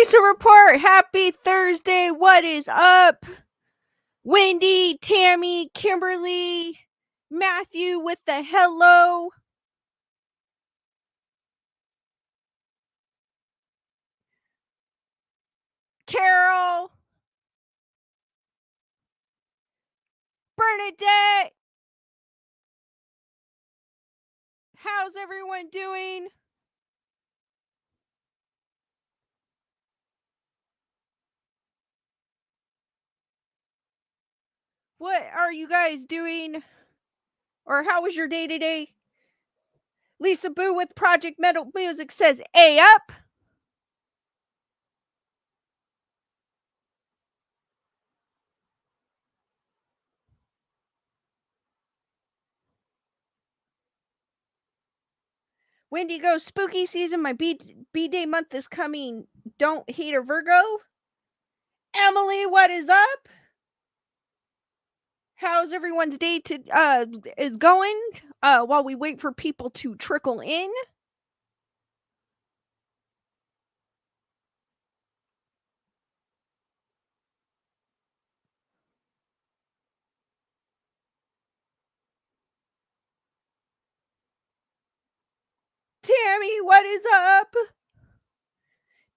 Ghost report. Happy Thursday. What is up? Wendy, Tammy, Kimberly, Matthew with the hello. Carol, Bernadette. How's everyone doing? What are you guys doing? Or how was your day today? Lisa Boo with Project Metal Music says A up. Wendy goes, spooky season. My B-Day month is coming. Don't hate a Virgo. Emily, what is up? How's everyone's day is going while we wait for people to trickle in? Tammy, what is up?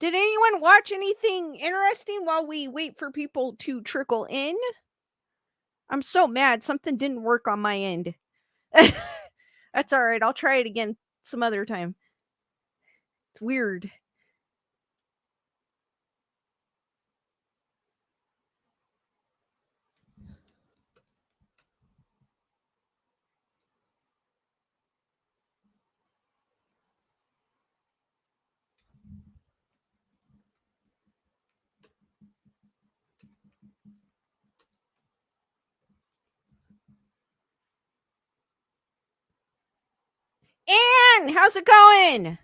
Did anyone watch anything interesting while we wait for people to trickle in? I'm so mad. Something didn't work on my end. That's all right. I'll try it again some other time. It's weird. Anne, how's it going?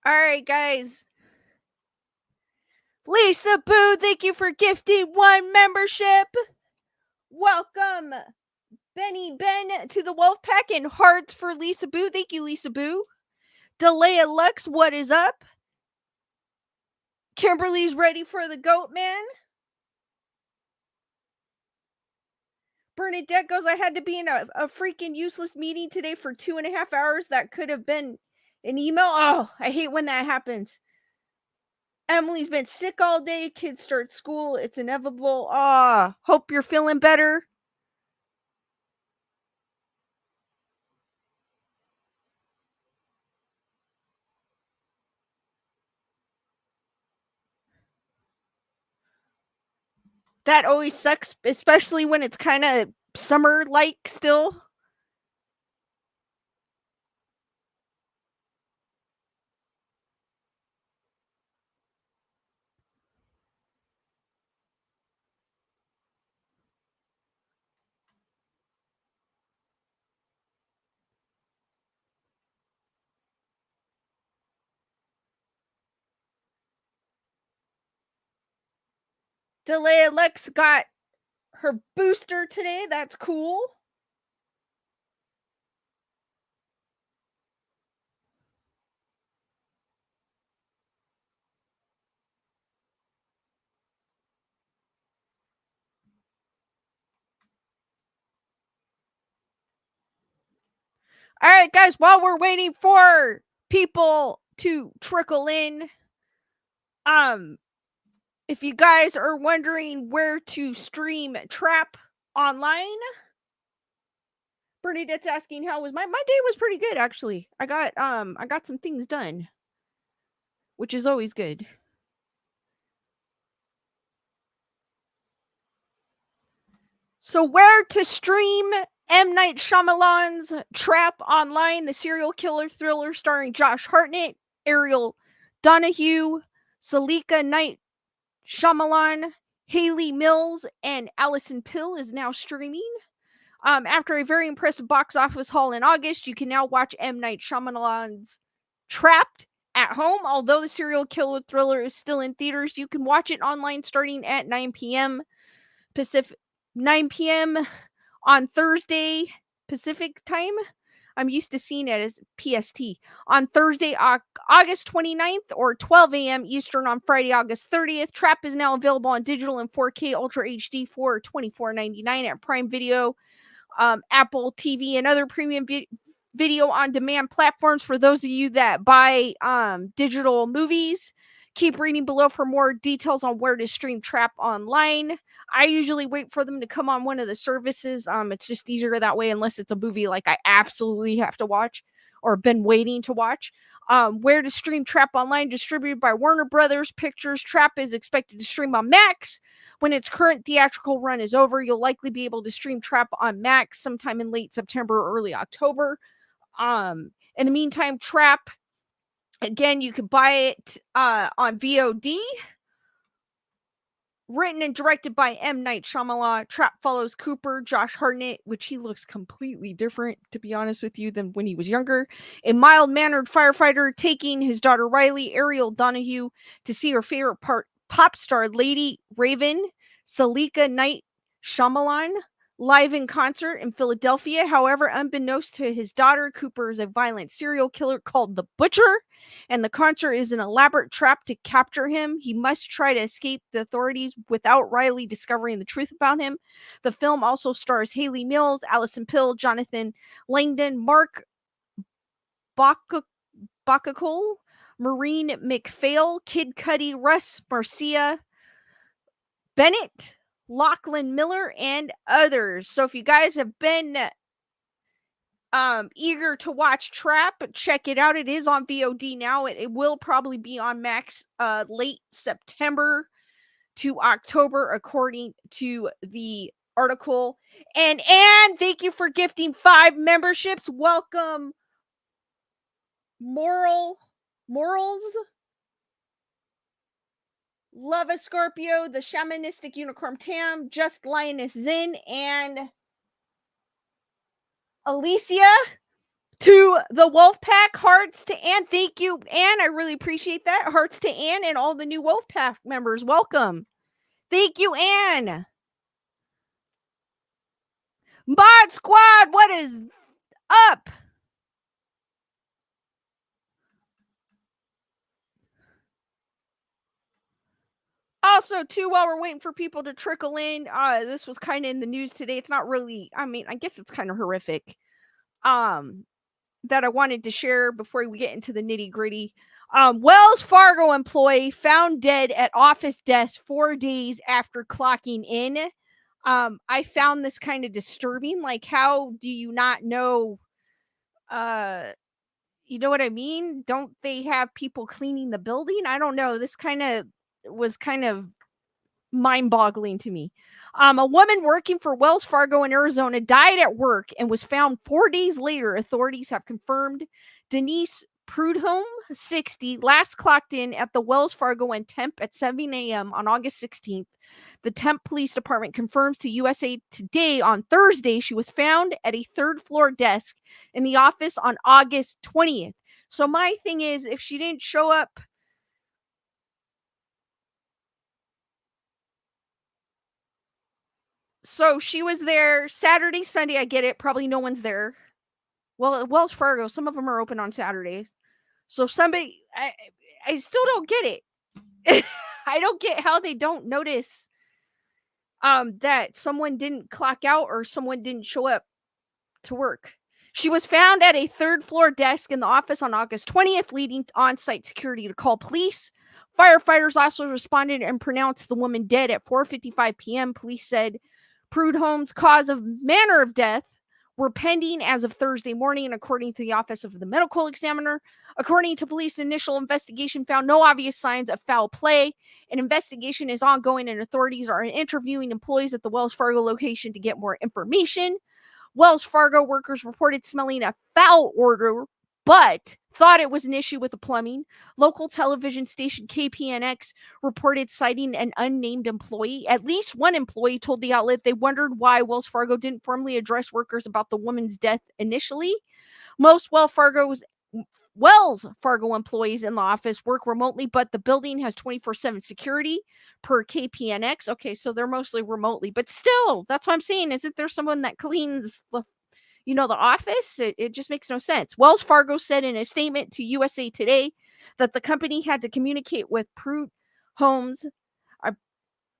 All right, guys. Lisa Boo, thank you for gifting 1 membership. Welcome, Benny Ben, to the Wolfpack, and hearts for Lisa Boo. Thank you, Lisa Boo. Delea Lux, what is up? Kimberly's ready for the Goatman. Bernadette goes, I had to be in a freaking useless meeting today for 2.5 hours. That could have been an email. Oh, I hate when that happens. Emily's been sick all day. Kids start school. It's inevitable. Hope you're feeling better. That always sucks, especially when it's kind of summer-like still. Delay Lex got her booster today. That's cool. All right, guys, while we're waiting for people to trickle in, if you guys are wondering where to stream Trap online, Bernadette's asking how was my day was pretty good actually. I got some things done, which is always good. So, where to stream M. Night Shyamalan's Trap online, the serial killer thriller starring Josh Hartnett, Ariel Donahue, Salika Night Shyamalan, Haley Mills, and Allison Pill is now streaming. After a very impressive box office haul in August, you can now watch M. Night Shyamalan's Trapped at home. Although the serial killer thriller is still in theaters, you can watch it online starting at 9 p.m. Pacific, 9 p.m. on Thursday Pacific time. I'm used to seeing it as PST. On Thursday, August 29th, or 12 a.m. Eastern on Friday, August 30th. Trap is now available on digital and 4K Ultra HD for $24.99 at Prime Video, Apple TV, and other premium video on demand platforms. For those of you that buy digital movies, keep reading below for more details on where to stream Trap online. I usually wait for them to come on one of the services. It's just easier that way, unless it's a movie like I absolutely have to watch or been waiting to watch. Where to stream Trap online, distributed by Warner Brothers Pictures. Trap is expected to stream on Max when its current theatrical run is over. You'll likely be able to stream Trap on Max sometime in late September or early October. In the meantime, Trap, again, you can buy it on VOD. Written and directed by M. Night Shyamalan, Trap follows Cooper, Josh Hartnett, which he looks completely different, to be honest with you, than when he was younger. A mild-mannered firefighter taking his daughter Riley, Ariel Donahue, to see her favorite pop star Lady Raven, Salika Night Shyamalan, live in concert in Philadelphia. However, unbeknownst to his daughter, Cooper is a violent serial killer called the Butcher, and the concert is an elaborate trap to capture him. He must try to escape the authorities without Riley discovering the truth about him. The film also stars Haley Mills, Allison Pill, Jonathan Langdon, Mark Bacacol, Maureen McPhail, Kid Cudi, Russ Marcia Bennett, Lachlan Miller, and others. So if you guys have been eager to watch Trap, check it out. It is on VOD now. It will probably be on Max late September to October, according to the article. And thank you for gifting 5 memberships. Welcome, Morals, Love a Scorpio, the Shamanistic Unicorn Tam, Just Lioness Zin, and Alicia. To the Wolfpack, hearts to Ann. Thank you, Ann. I really appreciate that. Hearts to Ann and all the new Wolfpack members. Welcome. Thank you, Ann. Mod Squad, what is up? Also, too, while we're waiting for people to trickle in, this was kind of in the news today. It's not really, I mean, I guess it's kind of horrific. That I wanted to share before we get into the nitty-gritty. Wells Fargo employee found dead at office desk 4 days after clocking in. I found this kind of disturbing. Like, how do you not know? You know what I mean? Don't they have people cleaning the building? I don't know. This was kind of mind-boggling to me. A woman working for Wells Fargo in Arizona died at work and was found 4 days later, authorities have confirmed. Denise Prudhomme, 60, last clocked in at the Wells Fargo and Temp at 7 a.m. on August 16th. The Temp Police Department confirms to USA Today on Thursday she was found at a third-floor desk in the office on August 20th. So my thing is, if she didn't show up, so she was there Saturday, Sunday. I get it. Probably no one's there. Well, at Wells Fargo, some of them are open on Saturdays. So somebody, I still don't get it. I don't get how they don't notice that someone didn't clock out or someone didn't show up to work. She was found at a third-floor desk in the office on August 20th, leading on-site security to call police. Firefighters also responded and pronounced the woman dead at 4:55 p.m. Police said Prudhomme's cause of manner of death were pending as of Thursday morning, and according to the Office of the Medical Examiner. According to police, initial investigation found no obvious signs of foul play. An investigation is ongoing and authorities are interviewing employees at the Wells Fargo location to get more information. Wells Fargo workers reported smelling a foul odor, but thought it was an issue with the plumbing. Local television station KPNX reported citing an unnamed employee. At least one employee told the outlet they wondered why Wells Fargo didn't formally address workers about the woman's death initially. Most Wells Fargo employees in the office work remotely, but the building has 24/7 security per KPNX. Okay, so they're mostly remotely, but still, that's what I'm saying. Isn't there someone that cleans the office? It just makes no sense. Wells Fargo said in a statement to USA Today that the company had to communicate with Prude Homes. I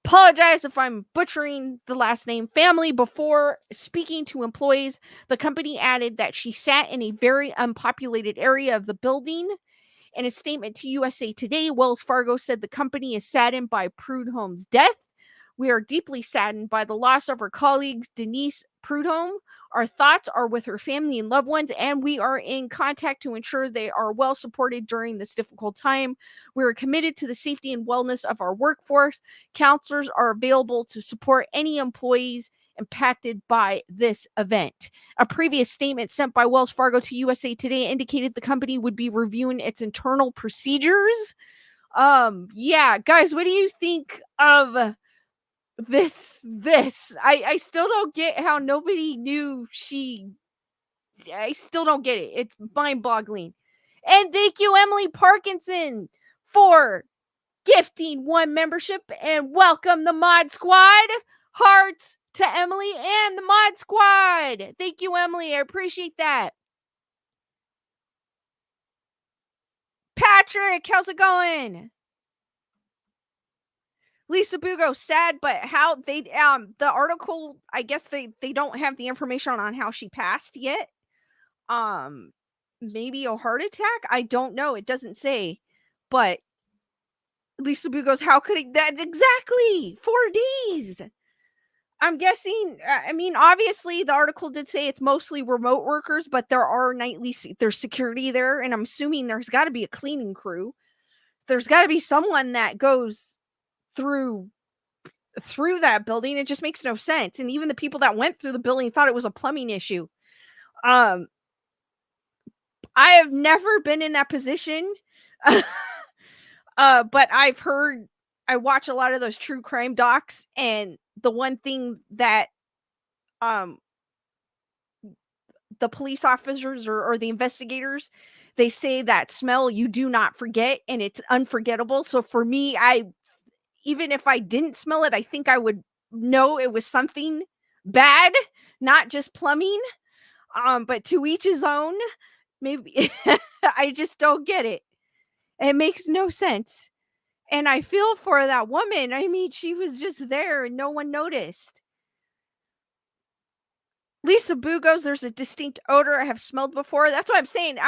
apologize if I'm butchering the last name, family, before speaking to employees. The company added that she sat in a very unpopulated area of the building. In a statement to USA Today, Wells Fargo said the company is saddened by Prudhomme's death. We are deeply saddened by the loss of our colleague, Denise Prudhomme. Our thoughts are with her family and loved ones, and we are in contact to ensure they are well supported during this difficult time. We are committed to the safety and wellness of our workforce. Counselors are available to support any employees impacted by this event. A previous statement sent by Wells Fargo to USA Today indicated the company would be reviewing its internal procedures. Yeah, guys, what do you think of this? I still don't get how nobody knew I still don't get it. It's mind-boggling. And thank you, Emily Parkinson, for gifting one membership, and welcome the Mod Squad. Hearts to Emily and the Mod Squad. Thank you, Emily. I appreciate that. Patrick, how's it going? Lisa Bugo, sad, but how they the article, I guess they don't have the information on how she passed yet. Maybe a heart attack? I don't know. It doesn't say. But Lisa Bugo's, how could it, that's exactly 4 days. I'm guessing, I mean, obviously the article did say it's mostly remote workers, but there are there's security there, and I'm assuming there's got to be a cleaning crew. There's got to be someone that goes through that building. It just makes no sense. And even the people that went through the building thought it was a plumbing issue. I have never been in that position. But I watch a lot of those true crime docs, and the one thing that the police officers or the investigators, they say that smell you do not forget, and it's unforgettable. So for me, even if I didn't smell it, I think I would know it was something bad, not just plumbing. But to each his own. Maybe I just don't get it. It makes no sense. And I feel for that woman. I mean, she was just there and no one noticed. Lisa Boo goes, there's a distinct odor I have smelled before. That's what I'm saying.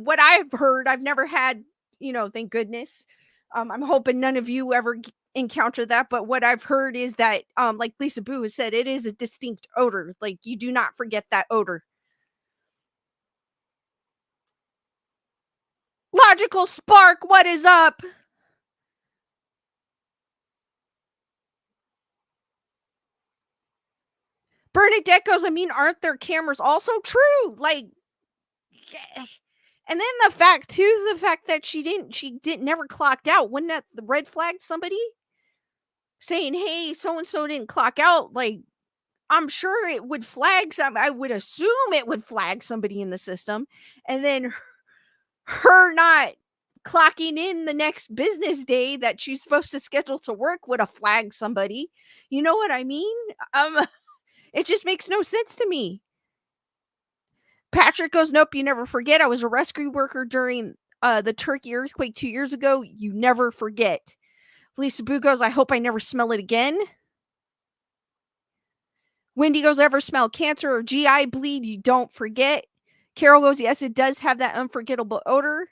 What I've heard, I've never had, thank goodness. I'm hoping none of you ever encounter that. But what I've heard is that, like Lisa Boo has said, it is a distinct odor. Like, you do not forget that odor. Logical Spark, what is up? Bernadette goes, I mean, aren't there cameras also? True. Like, and then the fact that she never clocked out. Wouldn't that the red flag somebody? Saying, hey, so-and-so didn't clock out. Like, I'm sure it would flag I would assume it would flag somebody in the system. And then her not clocking in the next business day that she's supposed to schedule to work would have flagged somebody. You know what I mean? It just makes no sense to me. Patrick goes, nope, you never forget. I was a rescue worker during the Turkey earthquake 2 years ago. You never forget. Lisa Boo goes, I hope I never smell it again. Wendy goes, ever smell cancer or GI bleed? You don't forget. Carol goes, yes, it does have that unforgettable odor.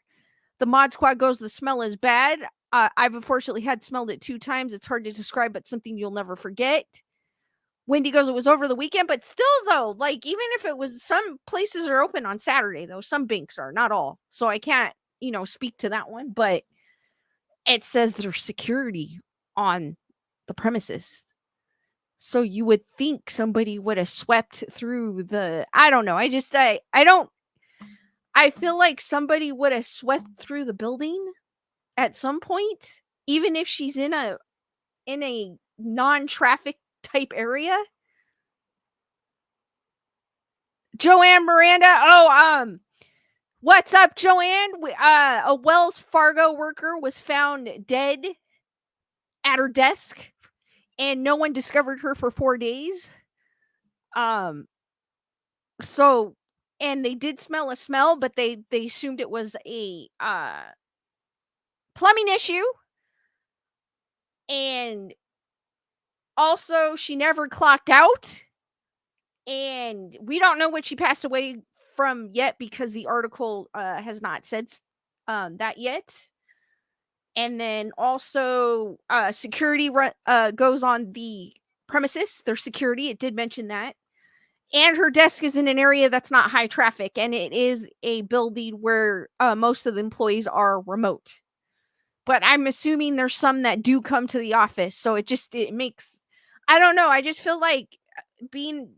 The Mod Squad goes, the smell is bad. I've unfortunately smelled it 2 times. It's hard to describe, but something you'll never forget. Wendy goes, it was over the weekend, but still, though, like, even if it was, some places are open on Saturday, though. Some banks are, not all. So I can't speak to that one, but it says there's security on the premises. So you would think somebody would have swept through the I don't know. I don't I feel like somebody would have swept through the building at some point, even if she's in a non-traffic type area. Joanne Miranda. What's up, Joanne? A Wells Fargo worker was found dead at her desk, and no one discovered her for 4 days. Um, so, and they did smell a smell, but they assumed it was a plumbing issue, and also she never clocked out, and we don't know what she passed away from yet because the article has not said that yet. And then also, security goes on the premises. There's security. It did mention that. And her desk is in an area that's not high traffic, and it is a building where most of the employees are remote. But I'm assuming there's some that do come to the office, so it makes I don't know. I just feel like being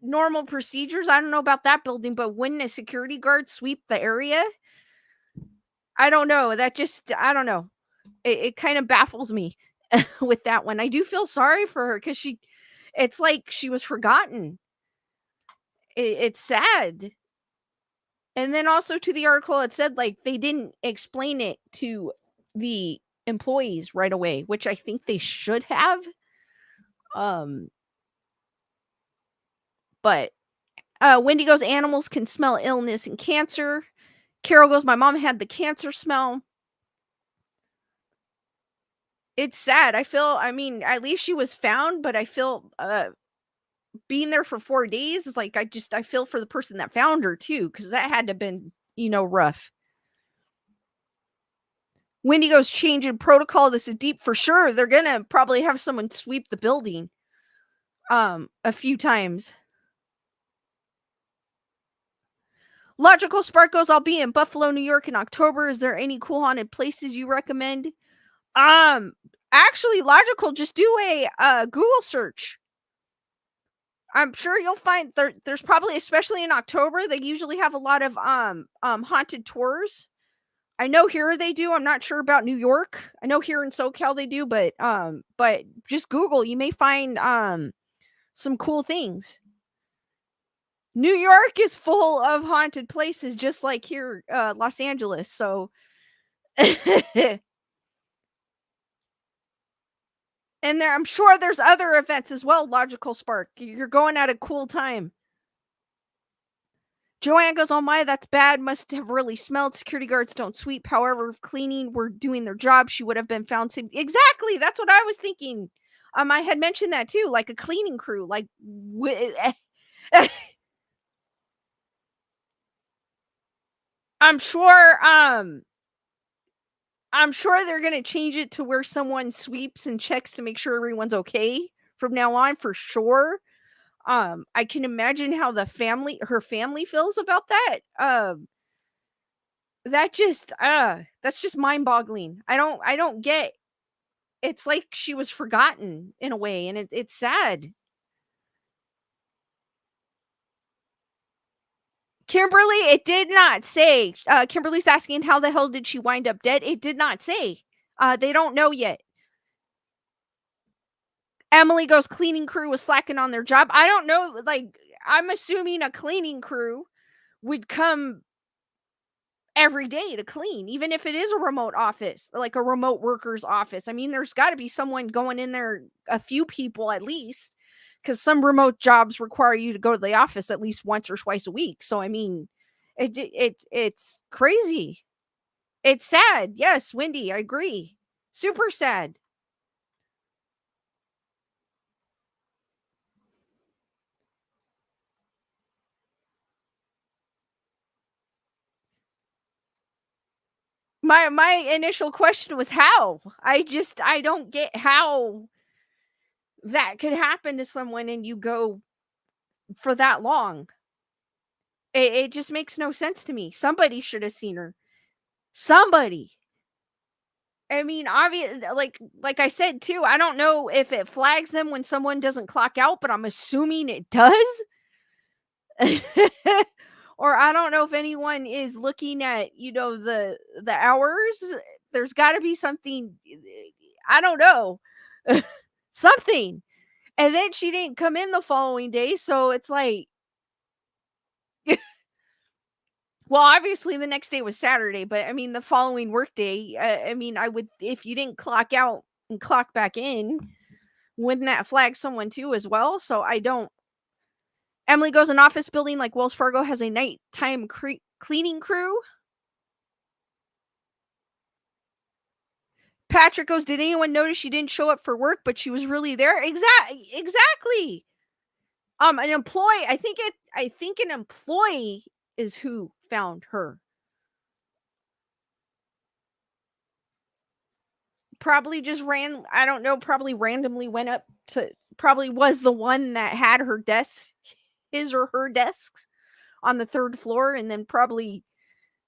normal procedures. I don't know about that building, but wouldn't a security guard sweep the area? I don't know. I don't know. It kind of baffles me with that one. I do feel sorry for her because it's like she was forgotten. It's sad. And then also to the article, it said like they didn't explain it to the employees right away, which I think they should have. Um, but Wendy goes, animals can smell illness and cancer. Carol goes, my mom had the cancer smell. It's sad. I mean, at least she was found, but I feel being there for 4 days is like I feel for the person that found her too, because that had to have been, rough. Wendy goes, change in protocol. This is deep for sure. They're gonna probably have someone sweep the building a few times. Logical Spark goes, I'll be in Buffalo, New York in October. Is there any cool haunted places you recommend? Actually, Logical, just do a Google search. I'm sure you'll find there's probably, especially in October, they usually have a lot of haunted tours. I know here they do. I'm not sure about New York. I know here in SoCal they do, but just Google, you may find some cool things. New York is full of haunted places, just like here, Los Angeles. So, and I'm sure there's other events as well. Logical Spark, you're going at a cool time. Joanne goes, oh my, that's bad. Must have really smelled. Security guards don't sweep. However, if cleaning were doing their job, she would have been found safe. Exactly. That's what I was thinking. I had mentioned that too, like a cleaning crew, like I'm sure they're gonna change it to where someone sweeps and checks to make sure everyone's okay from now on for sure. I can imagine how her family feels about that. That's just mind-boggling. I don't get it's like she was forgotten in a way, and it's sad. Kimberly, it did not say. Kimberly's asking how the hell did she wind up dead? It did not say. They don't know yet. Emily goes, cleaning crew was slacking on their job. I don't know. Like, I'm assuming a cleaning crew would come every day to clean, even if it is a remote office, like a remote worker's office. I mean, there's got to be someone going in there, a few people at least, because some remote jobs require you to go to the office at least once or twice a week. So, I mean, it's crazy. It's sad. Yes, Wendy, I agree. Super sad. My initial question was how. I don't get how that could happen to someone and you go for that long. It just makes no sense to me. Somebody should have seen her. Somebody. I mean, obvious like I said too, I don't know if it flags them when someone doesn't clock out, but I'm assuming it does. Or I don't know if anyone is looking at, the hours. There's got to be something, I don't know. Something. And then she didn't come in the following day, so it's like well, obviously the next day was Saturday, but I mean the following workday, I mean I would if you didn't clock out and clock back in, wouldn't that flag someone too as well? So I don't Emily goes, an office building like Wells Fargo has a nighttime cleaning crew. Patrick goes, did anyone notice she didn't show up for work, but she was really there? Exactly. An employee, I think an employee is who found her. Probably just ran, I don't know, probably randomly went up to, probably was the one that had her desk, his or her desks on the third floor, and then probably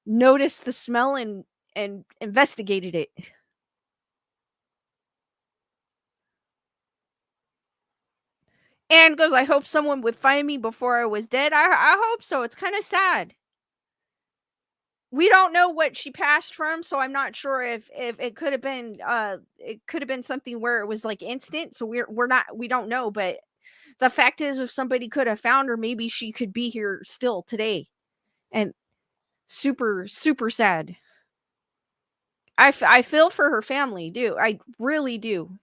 noticed the smell and investigated it. And goes, I hope someone would find me before I was dead. I hope so. It's kind of sad. We don't know what she passed from, so I'm not sure if it could have been something where it was like instant. So we don't know, but the fact is if somebody could have found her, maybe she could be here still today. And super super sad. I feel for her family, do. I really do.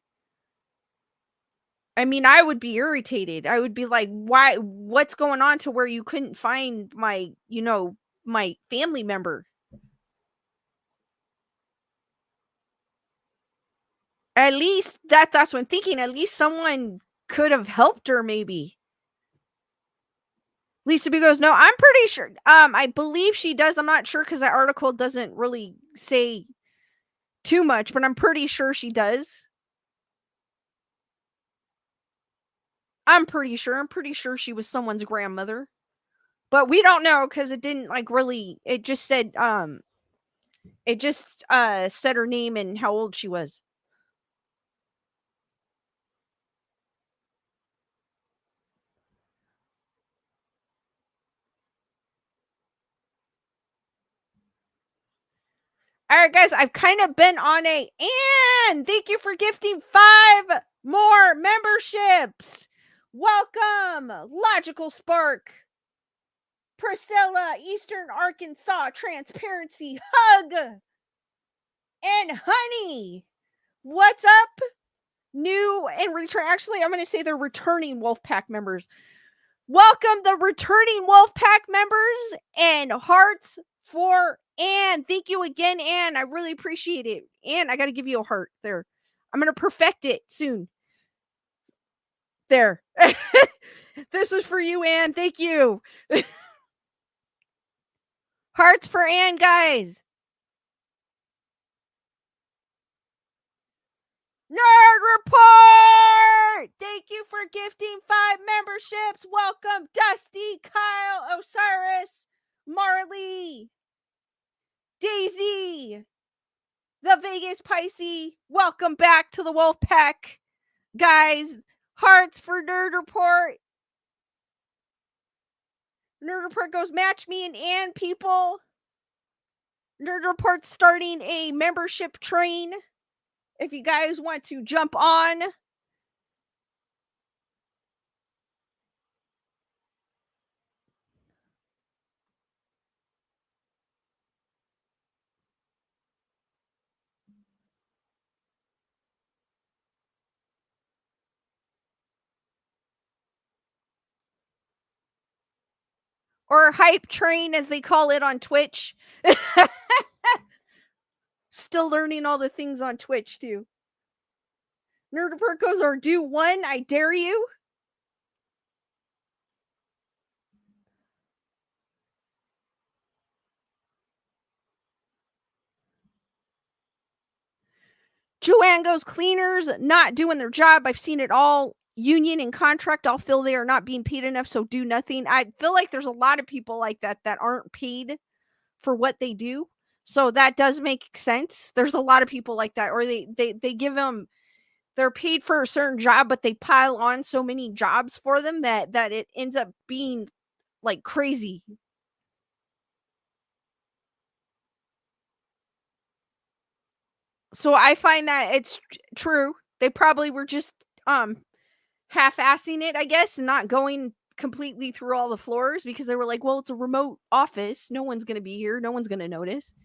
I mean, I would be irritated. I would be like, "Why what's going on to where you couldn't find my family member?" At least that's what I'm thinking. At least someone could have helped her maybe. Lisa B goes, "No, I'm pretty sure. I believe she does. I'm not sure cuz that article doesn't really say too much, but I'm pretty sure she does. I'm pretty sure. I'm pretty sure she was someone's grandmother. But we don't know cuz it didn't like really it just said her name and how old she was. All right, guys, I've kind of been on and thank you for gifting 5 more memberships. Welcome, Logical Spark, Priscilla, Eastern Arkansas, Transparency, Hug, and Honey. What's up? New and return. Actually, I'm going to say they're returning Wolfpack members. Welcome the returning Wolfpack members and hearts for Anne. Thank you again, Anne. I really appreciate it. Anne, I got to give you a heart there. I'm going to perfect it soon. There. This is for you, Anne. Thank you. Hearts for Anne, guys. Nerd Report! Thank you for gifting 5 memberships. Welcome, Dusty, Kyle, Osiris, Marley, Daisy, the Vegas Pisces. Welcome back to the Wolf Pack, guys. Hearts for Nerd Report. Nerd Report goes, match me and Ann, people. Nerd Report's starting a membership train. If you guys want to jump on, or hype train as they call it on Twitch. Still learning all the things on Twitch too. Nerd Report goes, or do one, I dare you. Joanne goes, cleaners not doing their job. I've seen it all. union and contract all feel they are not being paid enough, so do nothing. I feel like there's a lot of people like that that aren't paid for what they do. So that does make sense. There's a lot of people like that, or they give them, they're paid for a certain job, but they pile on so many jobs for them that it ends up being like crazy. So I find that it's true. They probably were just um half-assing it, I guess, and not going completely through all the floors because they were like, well, it's a remote office. No one's going to be here. No one's going to notice.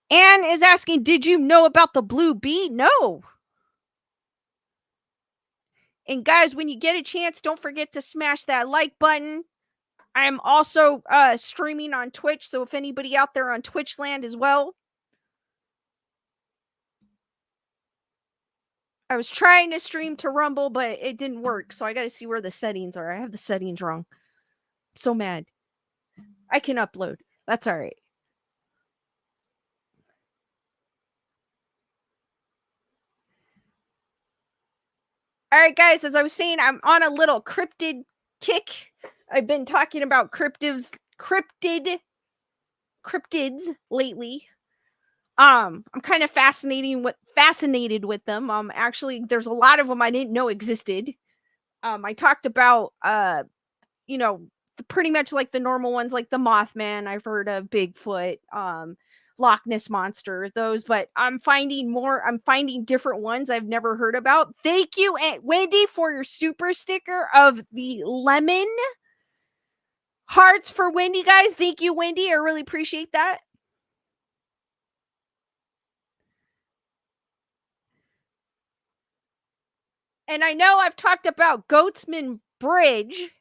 Anne is asking, did you know about the blue bee? No. And guys, when you get a chance, don't forget to smash that like button. I am also streaming on Twitch, so if anybody out there on Twitch land as well. I was trying to stream to Rumble, but it didn't work, so I got to see where the settings are. I have the settings wrong. I'm so mad. I can upload. That's all right. All right, guys, as I was saying, I'm on a little cryptid kick. I've been talking about cryptids lately. I'm kind of fascinated with them. Actually, there's a lot of them I didn't know existed. I talked about you know, pretty much like the normal ones, like the Mothman. I've heard of Bigfoot, Loch Ness monster, those, but I'm finding different ones I've never heard about. Thank you, Aunt Wendy, for your super sticker of the lemon hearts for Wendy, guys. Thank you, Wendy. I really appreciate that. And I know I've talked about Goatman Bridge.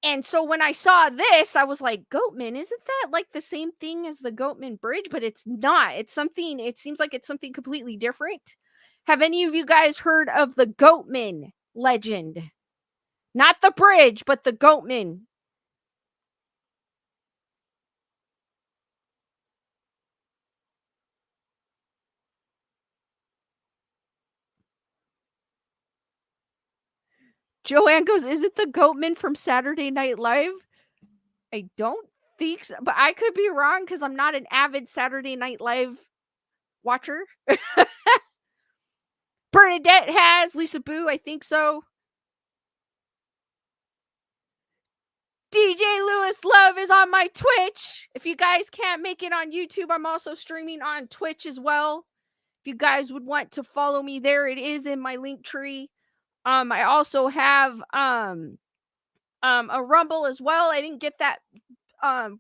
And so when I saw this, I was like, Goatman, isn't that like the same thing as the Goatman Bridge? But it's not. It seems like it's something completely different. Have any of you guys heard of the Goatman legend? Not the bridge, but the Goatman. Joanne goes, is it the Goatman from Saturday Night Live? I don't think so, but I could be wrong because I'm not an avid Saturday Night Live watcher. Bernadette has, Lisa Boo, I think so. DJ Lewis Love is on my Twitch. If you guys can't make it on YouTube, I'm also streaming on Twitch as well. If you guys would want to follow me there, it is in my link tree. I also have a Rumble as well. I didn't get that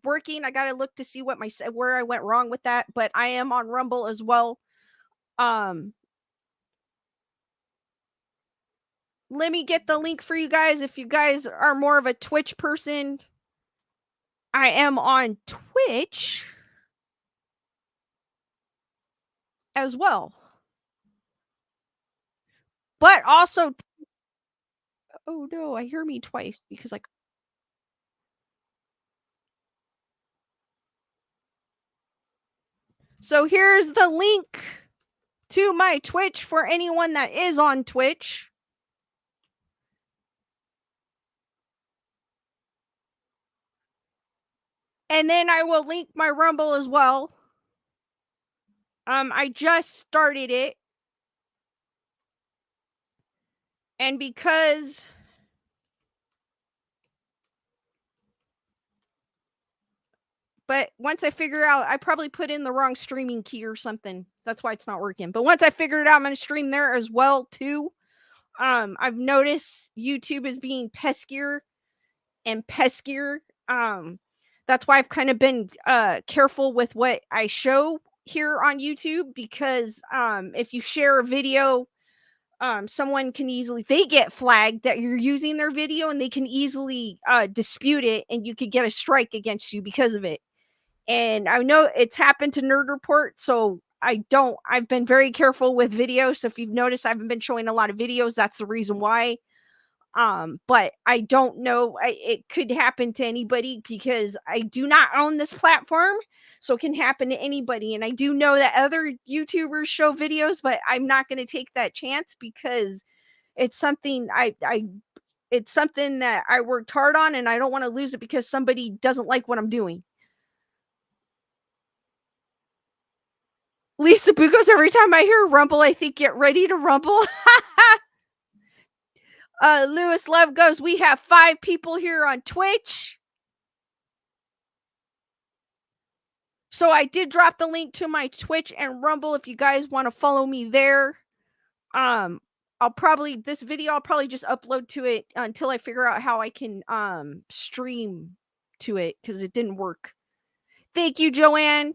working. I gotta look to see where I went wrong with that, but I am on Rumble as well. Let me get the link for you guys if you guys are more of a Twitch person. I am on Twitch as well. But also, oh no, I hear me twice because like. So here's the link to my Twitch for anyone that is on Twitch. And then I will link my Rumble as well. I just started it. And because but once I figure out, I probably put in the wrong streaming key or something. That's why it's not working. But once I figure it out, I'm going to stream there as well too. I've noticed YouTube is being peskier and peskier. That's why I've kind of been careful with what I show here on YouTube because if you share a video, someone can easily, they get flagged that you're using their video and they can easily dispute it and you could get a strike against you because of it. And I know it's happened to Nerd Report, so I've been very careful with videos. So if you've noticed, I haven't been showing a lot of videos. That's the reason why. But I don't know. It could happen to anybody because I do not own this platform, so it can happen to anybody. And I do know that other YouTubers show videos, but I'm not going to take that chance because It's something it's something that I worked hard on, and I don't want to lose it because somebody doesn't like what I'm doing. Lisa Boo goes, every time I hear rumble, I think get ready to rumble. Lewis Love goes, we have 5 people here on Twitch. So I did drop the link to my Twitch and Rumble if you guys want to follow me there. I'll probably just upload to it until I figure out how I can stream to it because it didn't work. Thank you, Joanne.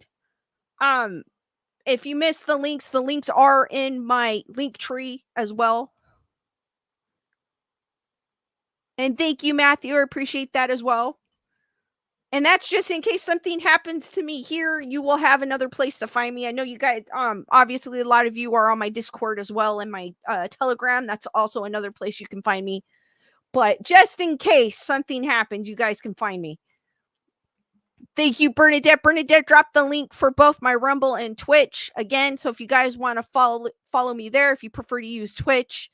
If you missed the links are in my link tree as well. And thank you, Matthew. I appreciate that as well. And that's just in case something happens to me here, you will have another place to find me. I know you guys, obviously a lot of you are on my Discord as well and my Telegram. That's also another place you can find me. But just in case something happens, you guys can find me. Thank you, Bernadette. Bernadette dropped the link for both my Rumble and Twitch again. So if you guys want to follow me there, if you prefer to use Twitch,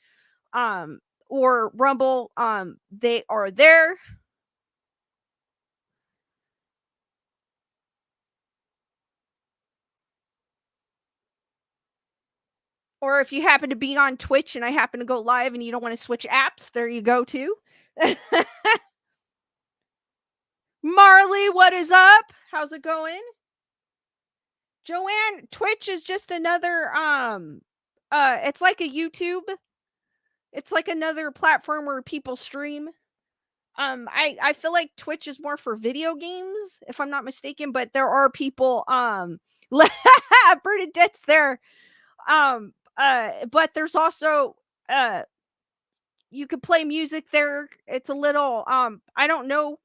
or Rumble, they are there. Or if you happen to be on Twitch and I happen to go live and you don't want to switch apps, there you go too. Marley, what is up? How's it going? Joanne, Twitch is just another it's like a YouTube. It's like another platform where people stream. I feel like Twitch is more for video games, if I'm not mistaken, but there are people Bernadette's there. But there's also you could play music there. It's a little I don't know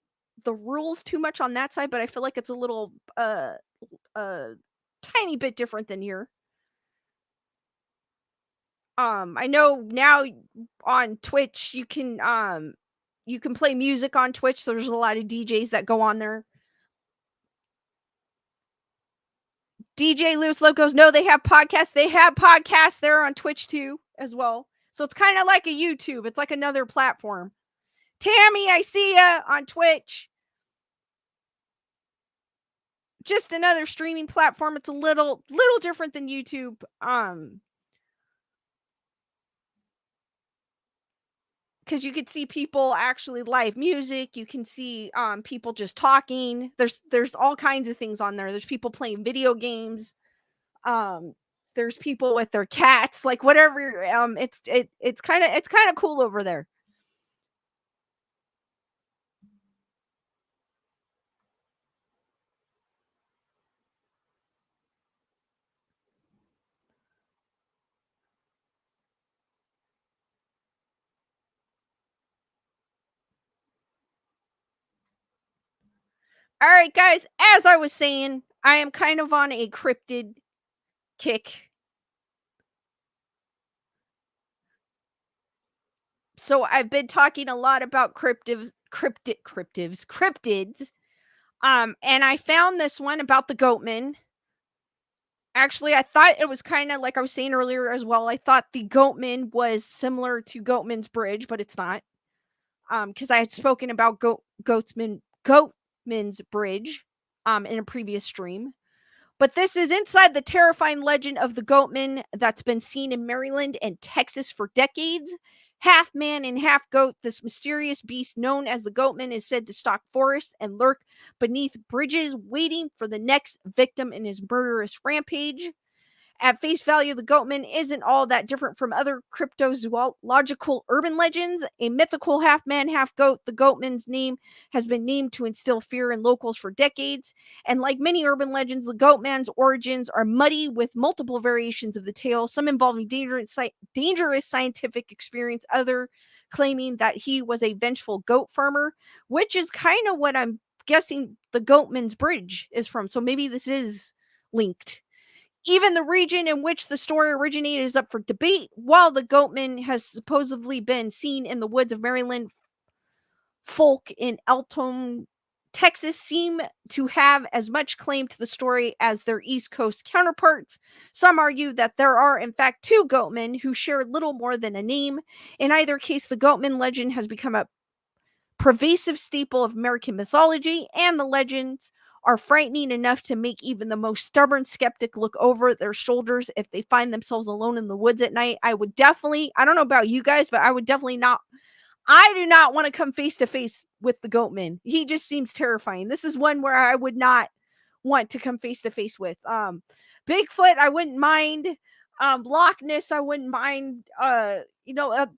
the rules too much on that side, but I feel like it's a little tiny bit different than here. I know now on Twitch you can play music on Twitch, so there's a lot of DJs that go on there. DJ Lewis Love goes, no, they have podcasts. They have podcasts there on Twitch too, as well. So it's kind of like a YouTube. It's like another platform. Tammy, I see ya on Twitch. Just another streaming platform. It's a little different than YouTube. Because you could see people actually live music. You can see people just talking. There's all kinds of things on there. There's people playing video games. There's people with their cats, like whatever. It's kind of cool over there. All right, guys, as I was saying, I am kind of on a cryptid kick. So I've been talking a lot about cryptids. And I found this one about the Goatman. Actually, I thought it was kind of like I was saying earlier as well. I thought the Goatman was similar to Goatman's Bridge, but it's not. Because I had spoken about Goatman's Bridge in a previous stream. But this is inside the terrifying legend of the Goatman that's been seen in Maryland and Texas for decades. Half man and half goat, this mysterious beast known as the Goatman is said to stalk forests and lurk beneath bridges, waiting for the next victim in his murderous rampage. At face value, the Goatman isn't all that different from other cryptozoological urban legends. A mythical half-man, half-goat, the Goatman's name has been named to instill fear in locals for decades. And like many urban legends, the Goatman's origins are muddy with multiple variations of the tale, some involving dangerous scientific experience, other claiming that he was a vengeful goat farmer, which is kind of what I'm guessing the Goatman's Bridge is from. So maybe this is linked. Even the region in which the story originated is up for debate. While the Goatman has supposedly been seen in the woods of Maryland, folk in Elton Texas seem to have as much claim to the story as their East Coast counterparts. Some argue that there are, in fact, two Goatmen who share little more than a name. In either case, the Goatman legend has become a pervasive staple of American mythology, and the legends are frightening enough to make even the most stubborn skeptic look over their shoulders if they find themselves alone in the woods at night. I would definitely, I don't know about you guys, but I would definitely not, I do not want to come face to face with the Goatman. He just seems terrifying. This is one where I would not want to come face to face with. Bigfoot, I wouldn't mind. Loch Ness, I wouldn't mind. The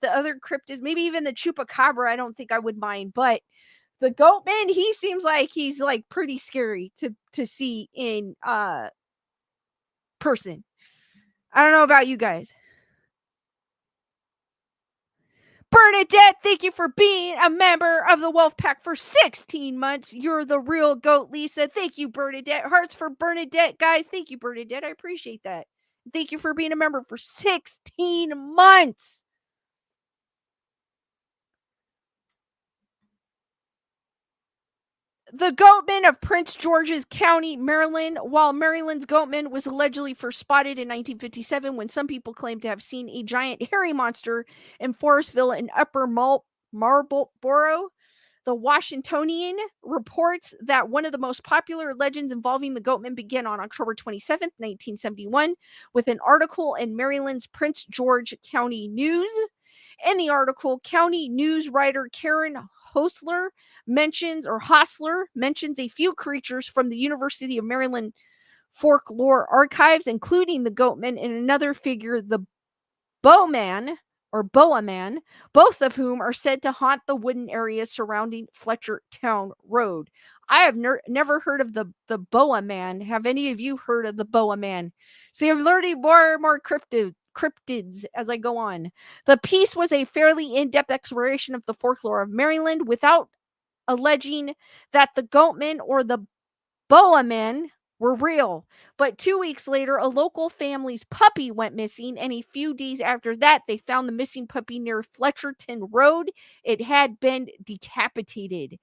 other cryptids, maybe even the chupacabra, I don't think I would mind. But the Goatman, he seems like he's like pretty scary to see in person. I don't know about you guys. Bernadette, thank you for being a member of the Wolf Pack for 16 months. You're the real goat, Lisa. Thank you, Bernadette. Hearts for Bernadette, guys. Thank you, Bernadette. I appreciate that. Thank you for being a member for 16 months. The Goatman of Prince George's County, Maryland. While Maryland's Goatman was allegedly first spotted in 1957, when some people claim to have seen a giant hairy monster in Forestville in Upper Marlboro, the Washingtonian reports that one of the most popular legends involving the Goatman began on October 27th, 1971, with an article in Maryland's Prince George County News. In the article, county news writer Karen Hostler mentions a few creatures from the University of Maryland folklore archives, including the Goatman and another figure, the Bowman or Boa Man, both of whom are said to haunt the wooded areas surrounding Fletchertown Road. I have never heard of the Boa Man. Have any of you heard of the Boa Man? See, I'm learning more and more cryptids as I go on. The piece was a fairly in-depth exploration of the folklore of Maryland without alleging that the Goatman or the Boa Men were real. But 2 weeks later, a local family's puppy went missing, and a few days after that, they found the missing puppy near Fletcherton Road. It had been decapitated.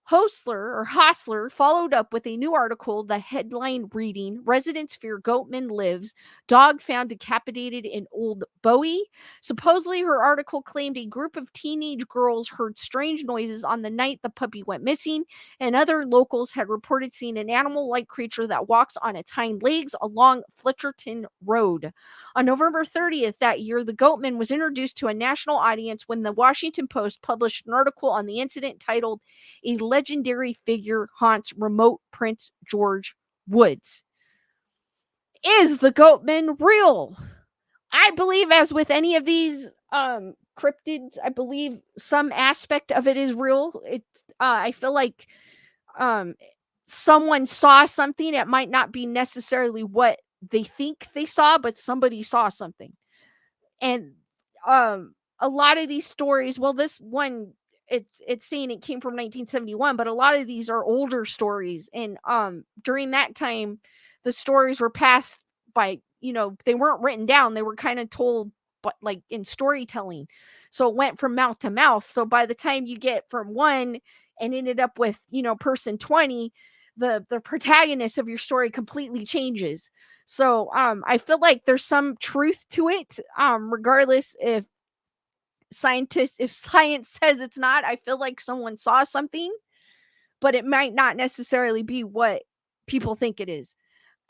Hostler followed up with a new article, the headline reading, Residents Fear Goatman Lives, Dog Found Decapitated in Old Bowie. Supposedly, her article claimed a group of teenage girls heard strange noises on the night the puppy went missing, and other locals had reported seeing an animal-like creature that walks on its hind legs along Fletcherton Road. On November 30th that year, the Goatman was introduced to a national audience when the Washington Post published an article on the incident titled, A Legendary Figure Haunts Remote Prince George Woods. Is the Goatman real? I believe, as with any of these cryptids, I believe some aspect of it is real. I feel like someone saw something. It might not be necessarily what they think they saw, but somebody saw something. And a lot of these stories, well, this one, it's saying it came from 1971, but a lot of these are older stories, and during that time the stories were passed by, they weren't written down, they were kind of told, but like in storytelling, so it went from mouth to mouth. So by the time you get from one and ended up with person 20, the protagonist of your story completely changes. So I feel like there's some truth to it, regardless if science says it's not. I feel like someone saw something, but it might not necessarily be what people think it is.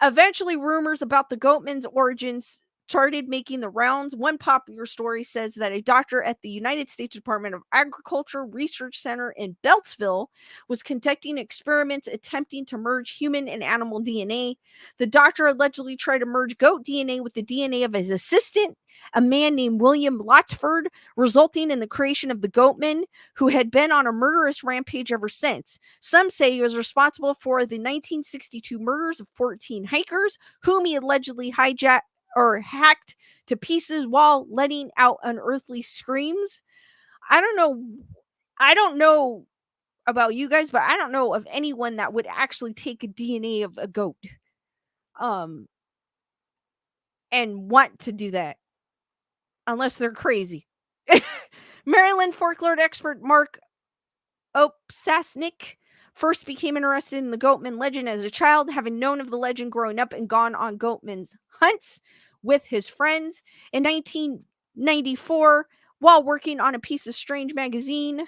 Eventually, rumors about the Goatman's origins started making the rounds. One popular story says that a doctor at the United States Department of Agriculture Research Center in Beltsville was conducting experiments attempting to merge human and animal DNA. The doctor allegedly tried to merge goat DNA with the DNA of his assistant, a man named William Lotsford, resulting in the creation of the Goatman, who had been on a murderous rampage ever since. Some say he was responsible for the 1962 murders of 14 hikers, whom he allegedly hijacked or hacked to pieces while letting out unearthly screams. I don't know about you guys, but I don't know of anyone that would actually take a DNA of a goat and want to do that unless they're crazy. Maryland folklore expert Mark Opsasnick First became interested in the Goatman legend as a child, having known of the legend growing up and gone on Goatman's hunts with his friends. In 1994, while working on a piece of Strange magazine,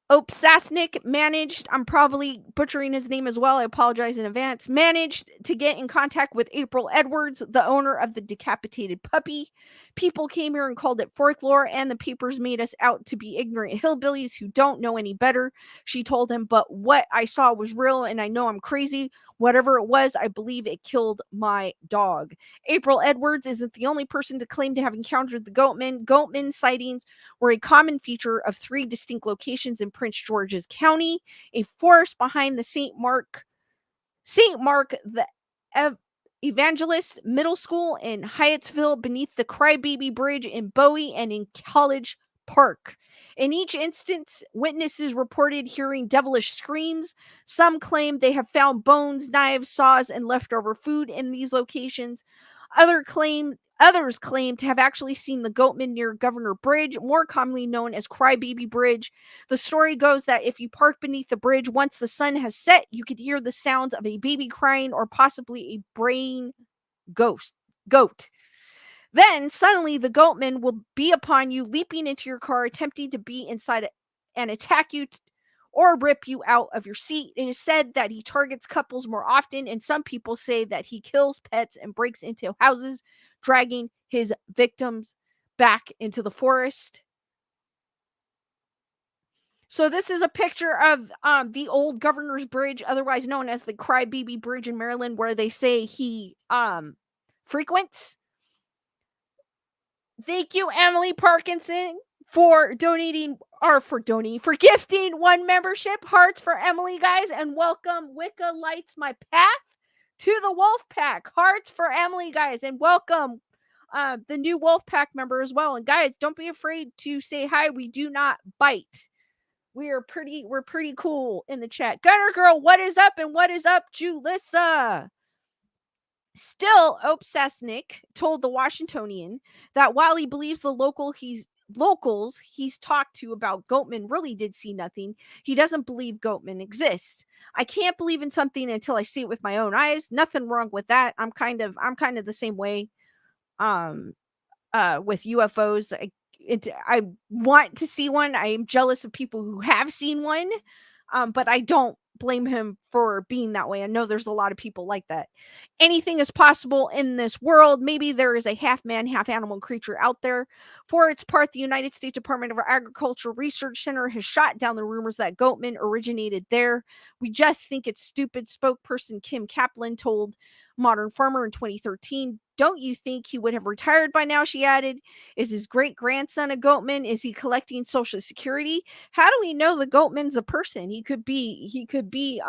Opsasnik managed, I'm probably butchering his name as well, I apologize in advance, managed to get in contact with April Edwards, the owner of the decapitated puppy. People came here and called it folklore, and the papers made us out to be ignorant hillbillies who don't know any better. She told him, but what I saw was real, and I know I'm crazy. Whatever it was, I believe it killed my dog. April Edwards isn't the only person to claim to have encountered the Goatman. Goatman sightings were a common feature of 3 distinct locations in Prince George's County: a forest behind the St. Mark the Evangelist Middle School in Hyattsville, beneath the Crybaby Bridge in Bowie, and in College Park. In each instance, witnesses reported hearing devilish screams. Some claim they have found bones, knives, saws, and leftover food in these locations. Others claim to have actually seen the Goatman near Governor Bridge, more commonly known as Crybaby Bridge. The story goes that if you park beneath the bridge, once the sun has set, you could hear the sounds of a baby crying or possibly a braying goat. Then suddenly the Goatman will be upon you, leaping into your car, attempting to be inside it and attack you or rip you out of your seat. It is said that he targets couples more often, and some people say that he kills pets and breaks into houses, dragging his victims back into the forest. So this is a picture of the old Governor's Bridge, otherwise known as the Crybaby Bridge in Maryland, where they say he frequents. Thank you, Emily Parkinson, for gifting 1 membership. Hearts for Emily, guys, and welcome Wicca Lights My Path to the Wolf Pack. Hearts for Emily, guys, and welcome the new Wolf Pack member as well. And guys, don't be afraid to say hi. We do not bite. We're pretty cool in the chat. Gunner Girl, what is up? And what is up, Julissa? Still, Opsasnik told the Washingtonian that while he believes the locals he's talked to about Goatman really did see nothing, he doesn't believe Goatman exists. I can't believe in something until I see it with my own eyes. Nothing wrong with that. I'm kind of the same way with UFOs. I want to see one. I am jealous of people who have seen one, but I don't blame him for being that way. I know there's a lot of people like that. Anything is possible in this world. Maybe there is a half man, half animal creature out there. For its part, the United States Department of Agriculture Research Center has shot down the rumors that Goatman originated there. We just think it's stupid, spokesperson Kim Kaplan told Modern Farmer in 2013. Don't you think he would have retired by now, she added. Is his great-grandson a Goatman? Is he collecting Social Security? How do we know the Goatman's a person? He could be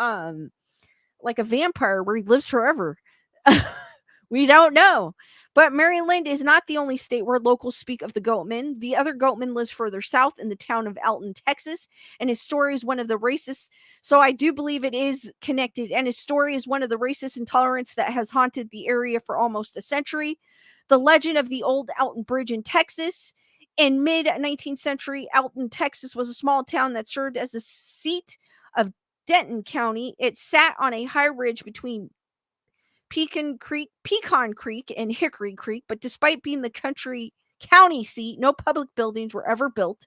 like a vampire where he lives forever. We don't know. But Maryland is not the only state where locals speak of the Goatman. The other Goatman lives further south in the town of Alton, Texas, and his story is one of the racist. So I do believe it is connected, and his story is one of the racist intolerance that has haunted the area for almost a century. The legend of the old Alton Bridge in Texas. In mid-19th century, Alton, Texas was a small town that served as the seat of Denton County. It sat on a high ridge between Pecan Creek and Hickory Creek, but despite being the county seat, no public buildings were ever built.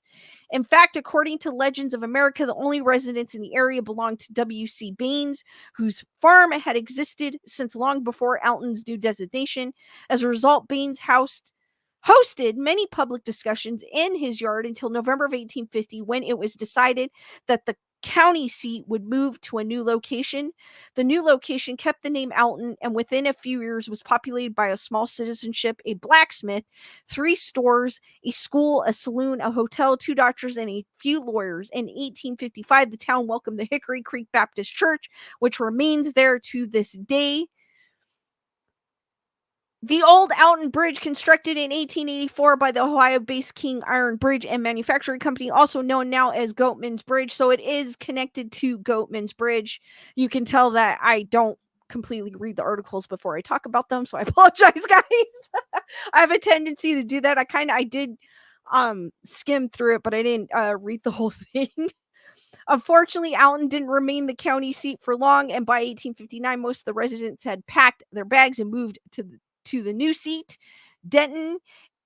In fact, according to Legends of America, the only residents in the area belonged to W.C. Baines, whose farm had existed since long before Alton's new designation. As a result, Baines hosted many public discussions in his yard until November of 1850, when it was decided that the county seat would move to a new location. The new location kept the name Alton, and within a few years was populated by a small citizenship, a blacksmith, 3 stores, a school, a saloon, a hotel, 2 doctors, and a few lawyers. In 1855, the town welcomed the Hickory Creek Baptist Church, which remains there to this day. The old Alton Bridge, constructed in 1884 by the Ohio-based King Iron Bridge and Manufacturing Company, also known now as Goatman's Bridge. So it is connected to Goatman's Bridge. You can tell that I don't completely read the articles before I talk about them, so I apologize, guys. I have a tendency to do that. I did skim through it, but I didn't read the whole thing. Unfortunately, Alton didn't remain the county seat for long, and by 1859, most of the residents had packed their bags and moved to the new seat, Denton.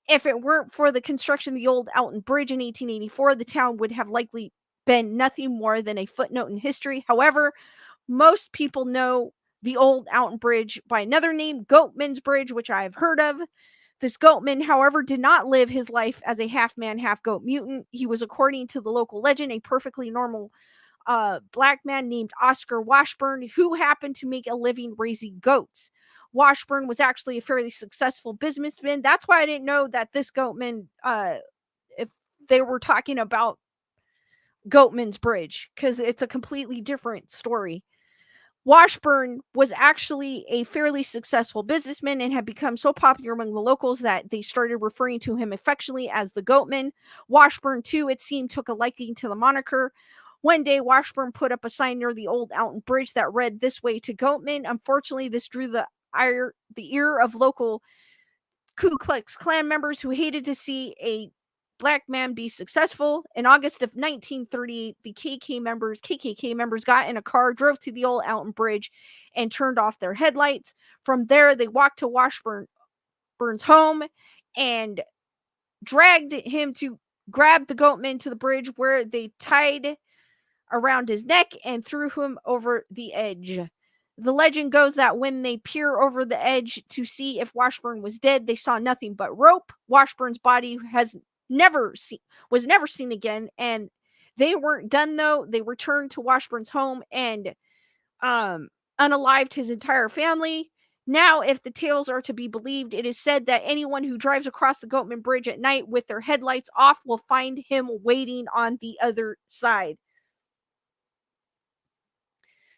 If it weren't for the construction of the old Alton Bridge in 1884, the town would have likely been nothing more than a footnote in history. However, most people know the old Alton Bridge by another name, Goatman's Bridge, which I have heard of. This Goatman, however, did not live his life as a half man, half goat mutant. He was, according to the local legend, a perfectly normal black man named Oscar Washburn, who happened to make a living raising goats. Washburn was actually a fairly successful businessman. That's why I didn't know that this Goatman, if they were talking about Goatman's Bridge, because it's a completely different story. Washburn was actually a fairly successful businessman and had become so popular among the locals that they started referring to him affectionately as the Goatman. Washburn, too, it seemed, took a liking to the moniker. One day, Washburn put up a sign near the old Alton Bridge that read, "This way to Goatman." Unfortunately, this drew the ear of local Ku Klux Klan members who hated to see a black man be successful. In August of 1938, the KKK members got in a car, drove to the old Alton Bridge, and turned off their headlights. From there, they walked to Washburn's home and dragged him to grab the Goatman to the bridge, where they tied around his neck and threw him over the edge. The legend goes that when they peer over the edge to see if Washburn was dead, they saw nothing but rope. Washburn's body was never seen again, and they weren't done though. They returned to Washburn's home and unalived his entire family. Now, if the tales are to be believed, it is said that anyone who drives across the Goatman Bridge at night with their headlights off will find him waiting on the other side.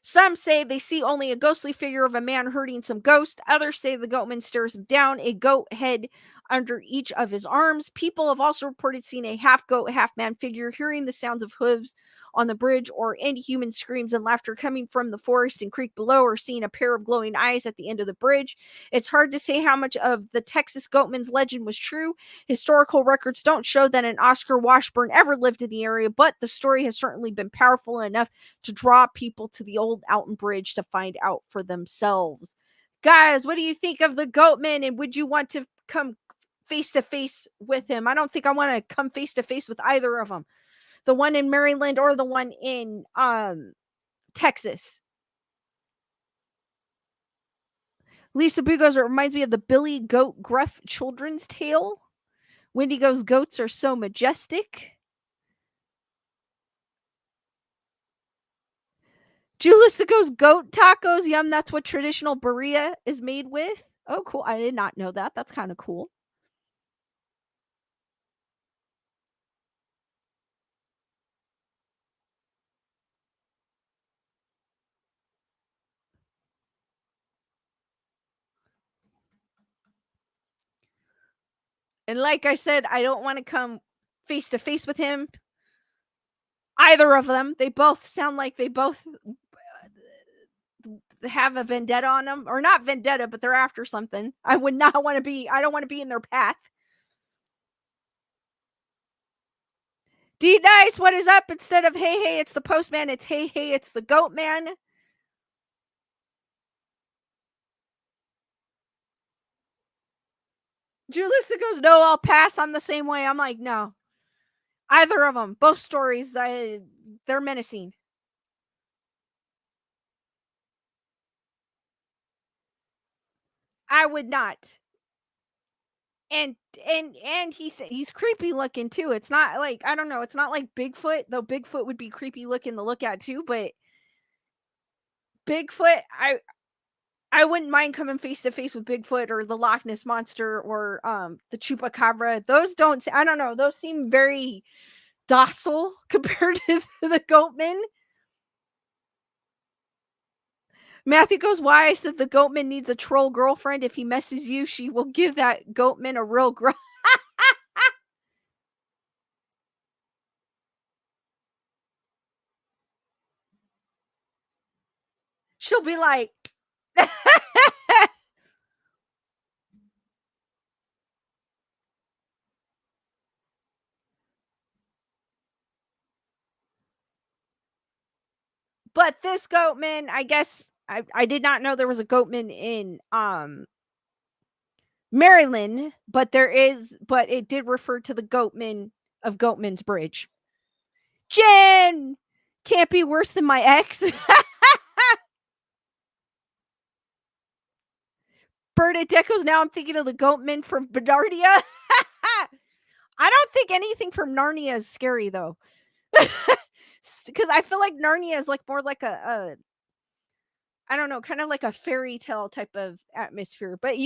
Some say they see only a ghostly figure of a man herding some ghost. Others say the Goatman stares him down, a goat head under each of his arms. People have also reported seeing a half goat, half man figure, hearing the sounds of hooves on the bridge or inhuman screams and laughter coming from the forest and creek below, or seeing a pair of glowing eyes at the end of the bridge. It's hard to say how much of the Texas Goatman's legend was true. Historical records don't show that an Oscar Washburn ever lived in the area, but the story has certainly been powerful enough to draw people to the old Alton Bridge to find out for themselves. Guys, what do you think of the Goatman, and would you want to come face to face with him? I don't think I want to come face to face with either of them. The one in Maryland or the one in Texas. Lisa B goes, it reminds me of the Billy Goat Gruff children's tale. Wendy goes, goats are so majestic. Julissa goes, goat tacos. Yum, that's what traditional birria is made with. Oh, cool. I did not know that. That's kind of cool. And like I said, I don't want to come face to face with him. Either of them. They both sound like they both have a vendetta on them, or not vendetta, but they're after something. I would not want to be, I don't want to be in their path. D Nice, what is up? Instead of hey, hey, it's the postman, it's hey, hey, it's the goat man. Julissa goes, no, I'll pass. I'm the same way. I'm like, no. Either of them. Both stories, they're menacing. I would not. And he's creepy looking too. It's not like, I don't know, it's not like Bigfoot, though Bigfoot would be creepy looking to look at too, but Bigfoot, I wouldn't mind coming face to face with Bigfoot or the Loch Ness monster or the chupacabra. Those don't, I don't know, those seem very docile compared to the Goatman. Matthew goes, why? I said the Goatman needs a troll girlfriend. If he messes you, she will give that Goatman a real she'll be like, But this Goatman, I guess I did not know there was a Goatman in Maryland, but it did refer to the Goatman of Goatman's Bridge. Jen can't be worse than my ex. Bernadette goes, now I'm thinking of the Goatman from Narnia. I don't think anything from Narnia is scary though. Because I feel like Narnia is like more like a I don't know, kind of like a fairy tale type of atmosphere. But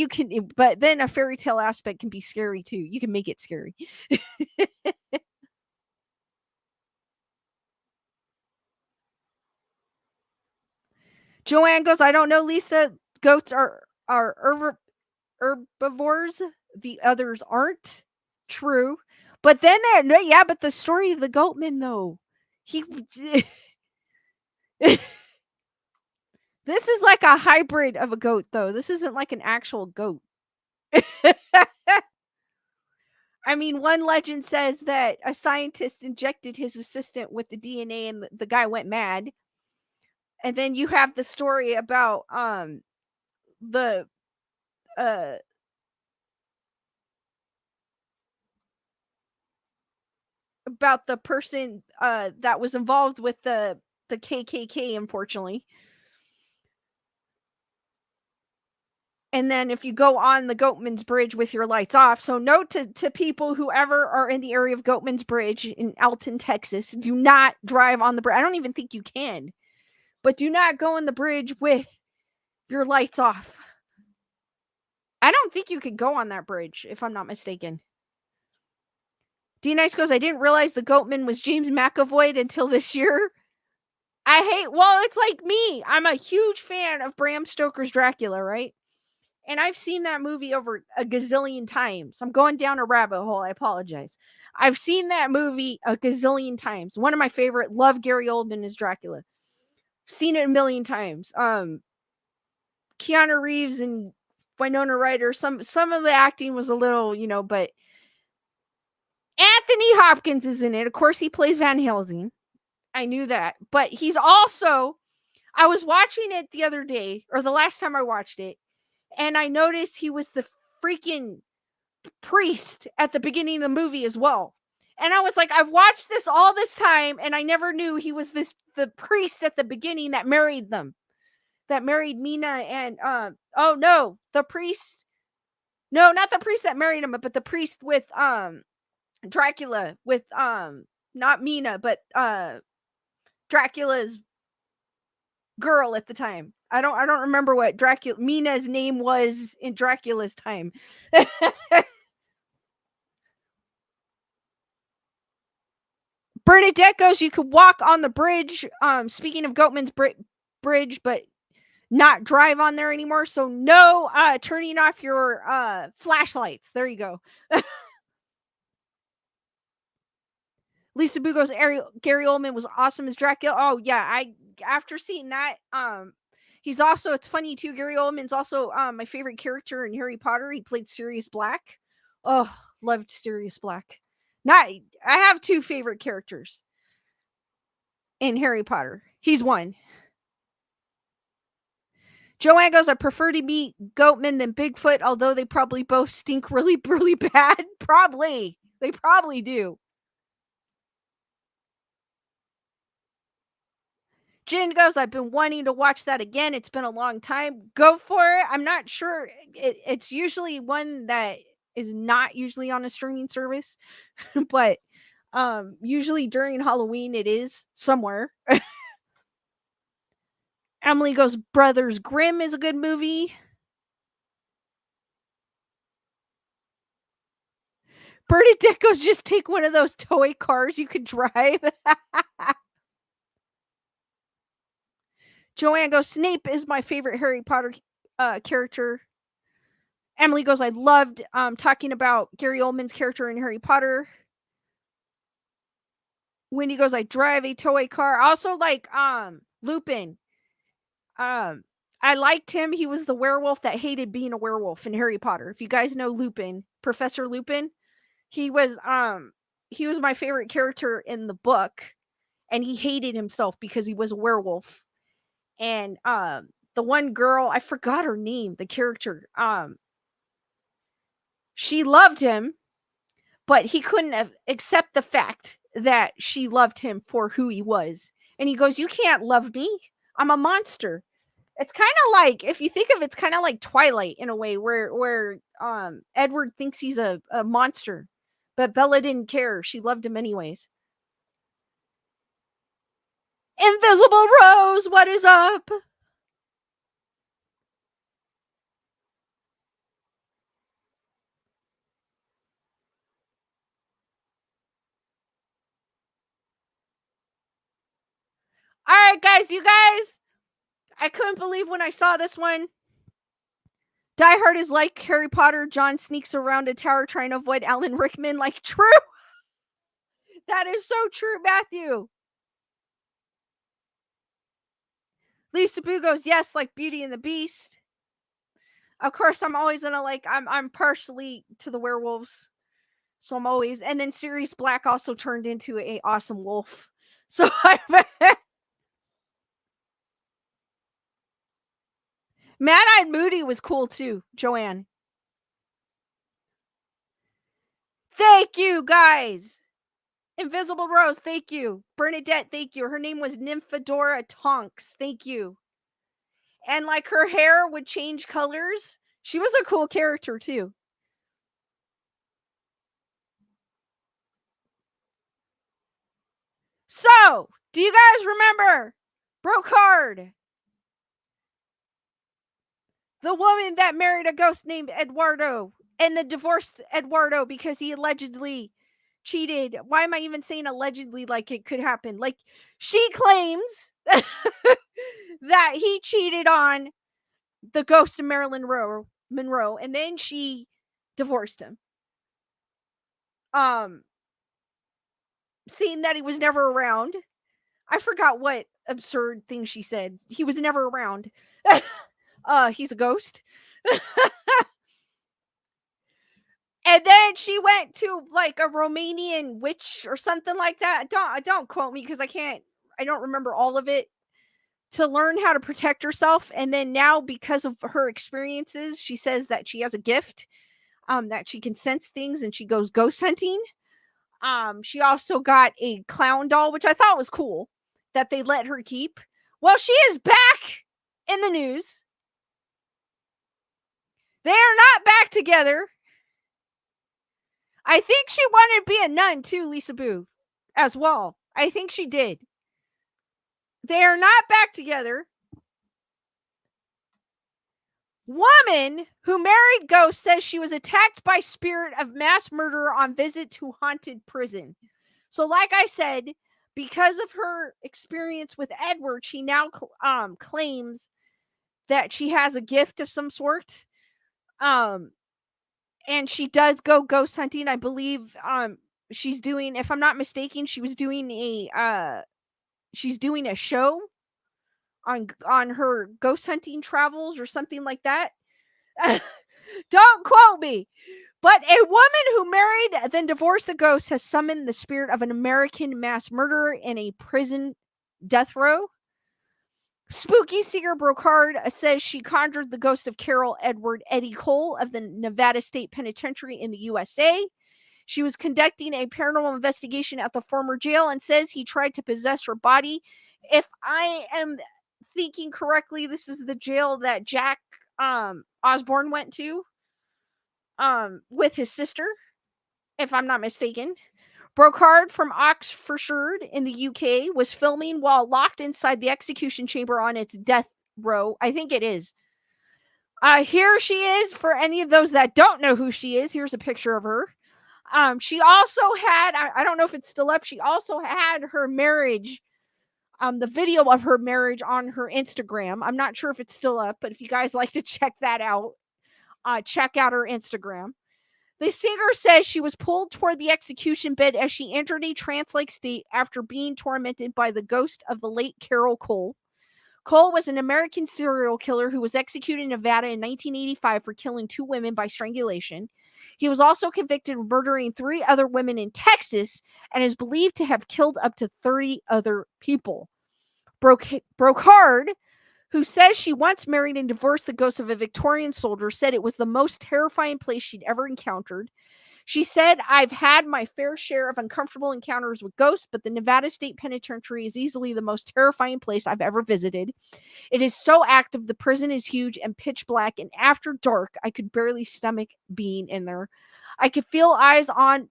then a fairy tale aspect can be scary too. You can make it scary. Joanne goes, I don't know, Lisa. Goats are herbivores. The others aren't. True. But then but the story of the Goatman though. He This is like a hybrid of a goat though. This isn't like an actual goat. I mean, one legend says that a scientist injected his assistant with the DNA and the guy went mad. And then you have the story about the uh about the person that was involved with the KKK, unfortunately. And then if you go on the Goatman's Bridge with your lights off, so note to people who ever are in the area of Goatman's Bridge in Alton, Texas, do not drive on the bridge. I don't even think you can, but do not go on the bridge with your lights off. I don't think you could go on that bridge, if I'm not mistaken. D Nice goes, I didn't realize the Goatman was James McAvoy until this year. It's like me. I'm a huge fan of Bram Stoker's Dracula, right? And I've seen that movie over a gazillion times. I'm going down a rabbit hole. I apologize. I've seen that movie a gazillion times. One of my favorite, love Gary Oldman as Dracula. Seen it a million times. Keanu Reeves and Winona Ryder, some of the acting was a little, but Anthony Hopkins is in it. Of course, he plays Van Helsing. I knew that. But he's also, I was watching it the other day, or the last time I watched it, and I noticed he was the freaking priest at the beginning of the movie as well. And I was like, I've watched this all this time, and I never knew he was the priest at the beginning that married them. That married Mina and the priest. No, not the priest that married him, but the priest with Dracula with not Mina, but Dracula's girl at the time. I don't remember what Mina's name was in Dracula's time. Bernadette goes, you could walk on the bridge. Speaking of Goatman's bridge, but not drive on there anymore. So no turning off your flashlights. There you go. Lisa Boo goes, Gary Oldman was awesome as Dracula. Oh yeah, after seeing that, he's also, it's funny too, Gary Oldman's also my favorite character in Harry Potter. He played Sirius Black. Oh, loved Sirius Black. I have two favorite characters in Harry Potter. He's one. Joanne goes, I prefer to be Goatman than Bigfoot, although they probably both stink really, really bad. Probably. They probably do. Jen goes, I've been wanting to watch that again. It's been a long time. Go for it. I'm not sure. It's usually one that is not usually on a streaming service, but usually during Halloween it is somewhere. Emily goes, Brothers Grimm is a good movie. Bernadette goes, just take one of those toy cars you could drive. Joanne goes, Snape is my favorite Harry Potter character. Emily goes, I loved talking about Gary Oldman's character in Harry Potter. Wendy goes, I drive a toy car. Also like Lupin. I liked him. He was the werewolf that hated being a werewolf in Harry Potter. If you guys know Lupin, Professor Lupin, he was my favorite character in the book. and he hated himself because he was a werewolf. And the one girl, I forgot her name, the character, she loved him, but he couldn't accept the fact that she loved him for who he was. And he goes, "You can't love me. I'm a monster." It's kind of like, if you think of it, it's kind of like Twilight in a way, where Edward thinks he's a monster, but Bella didn't care. She loved him anyways. Invisible Rose, what is up? All right, guys, I couldn't believe when I saw this one. Die Hard is like Harry Potter. John sneaks around a tower trying to avoid Alan Rickman. Like, true. That is so true, Matthew. Lisa Boo goes, yes, like Beauty and the Beast. Of course, I'm always gonna I'm partially to the werewolves. So I'm always, and then Sirius Black also turned into a awesome wolf. So Mad-Eyed Moody was cool too, Joanne. Thank you, guys. Invisible Rose, thank you. Bernadette, thank you. Her name was Nymphadora Tonks, thank you. And like her hair would change colors. She was a cool character too. So, do you guys remember Brocard? The woman that married a ghost named Eduardo and then divorced Eduardo because he allegedly cheated. Why am I even saying allegedly like it could happen? Like, she claims that he cheated on the ghost of Marilyn Monroe, and then she divorced him. Seeing that he was never around. I forgot what absurd thing she said. He was never around. He's a ghost. And then she went to like a Romanian witch or something like that. Don't quote me because I don't remember all of it, to learn how to protect herself. And then now, because of her experiences, she says that she has a gift, that she can sense things and she goes ghost hunting. She also got a clown doll, which I thought was cool that they let her keep. Well, she is back in the news. They are not back together. I think she wanted to be a nun too, Lisa Boo, as well. I think she did. They are not back together. Woman who married ghost says she was attacked by spirit of mass murderer on visit to haunted prison. So like I said, because of her experience with Edward, she now claims that she has a gift of some sort. And she does go ghost hunting. I believe she's doing, if I'm not mistaken, she's doing a show on her ghost hunting travels or something like that. Don't quote me. But a woman who married then divorced a ghost has summoned the spirit of an American mass murderer in a prison death row. Spooky seer Brocard says she conjured the ghost of Carol Edward Eddie Cole of the Nevada State Penitentiary in the USA. She was conducting a paranormal investigation at the former jail and says he tried to possess her body. If I am thinking correctly, this is the jail that Jack Osborne went to with his sister, if I'm not mistaken. Brocard from Oxfordshire in the UK was filming while locked inside the execution chamber on its death row. I think it is. Here she is. For any of those that don't know who she is, here's a picture of her. She also had, I don't know if it's still up, she also had her marriage, the video of her marriage on her Instagram. I'm not sure if it's still up, but if you guys like to check that out, check out her Instagram. The singer says she was pulled toward the execution bed as she entered a trance-like state after being tormented by the ghost of the late Carol Cole. Cole was an American serial killer who was executed in Nevada in 1985 for killing 2 women by strangulation. He was also convicted of murdering 3 other women in Texas and is believed to have killed up to 30 other people. Brocard, who says she once married and divorced the ghost of a Victorian soldier, said it was the most terrifying place she'd ever encountered. She said, I've had my fair share of uncomfortable encounters with ghosts, but the Nevada State Penitentiary is easily the most terrifying place I've ever visited. It is so active, the prison is huge and pitch black, and after dark, I could barely stomach being in there. I could feel eyes on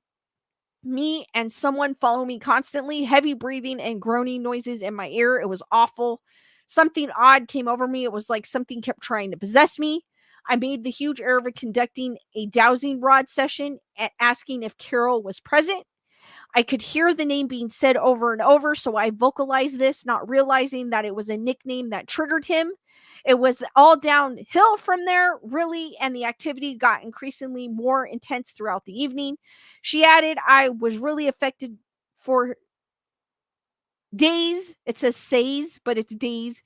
me and someone follow me constantly, heavy breathing and groaning noises in my ear. It was awful. Something odd came over me. It was like something kept trying to possess me. I made the huge error of conducting a dowsing rod session and asking if Carol was present. I could hear the name being said over and over, so I vocalized this, not realizing that it was a nickname that triggered him. It was all downhill from there, really, and the activity got increasingly more intense throughout the evening. She added, I was really affected for days. It says says, but it's days.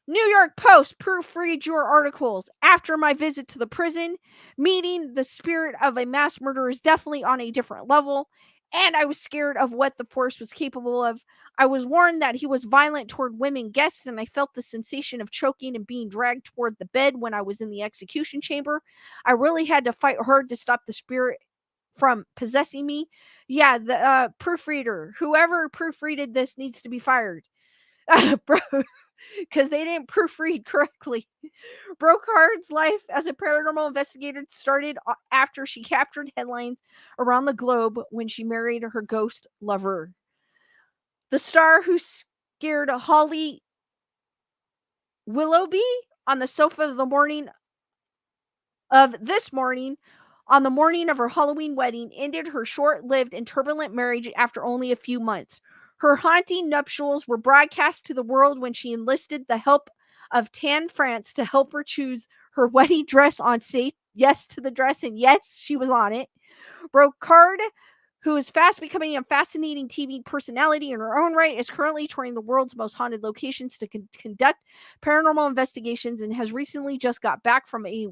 New York Post proofread your articles. After my visit to the prison, meeting the spirit of a mass murderer is definitely on a different level, and I was scared of what the force was capable of. I was warned that he was violent toward women guests, and I felt the sensation of choking and being dragged toward the bed when I was in the execution chamber. I really had to fight hard to stop the spirit from possessing me. Yeah, the proofreader, whoever proofreaded this needs to be fired. Bro, because they didn't proofread correctly. Brocard's life as a paranormal investigator started after she captured headlines around the globe when she married her ghost lover. The star who scared Holly Willoughby on the sofa of the morning of this morning on the morning of her Halloween wedding ended her short-lived and turbulent marriage after only a few months. Her haunting nuptials were broadcast to the world when she enlisted the help of Tan France to help her choose her wedding dress on Say yes to the dress, and yes, she was on it. Brocard, who is fast becoming a fascinating TV personality in her own right, is currently touring the world's most haunted locations to conduct paranormal investigations and has recently just got back from a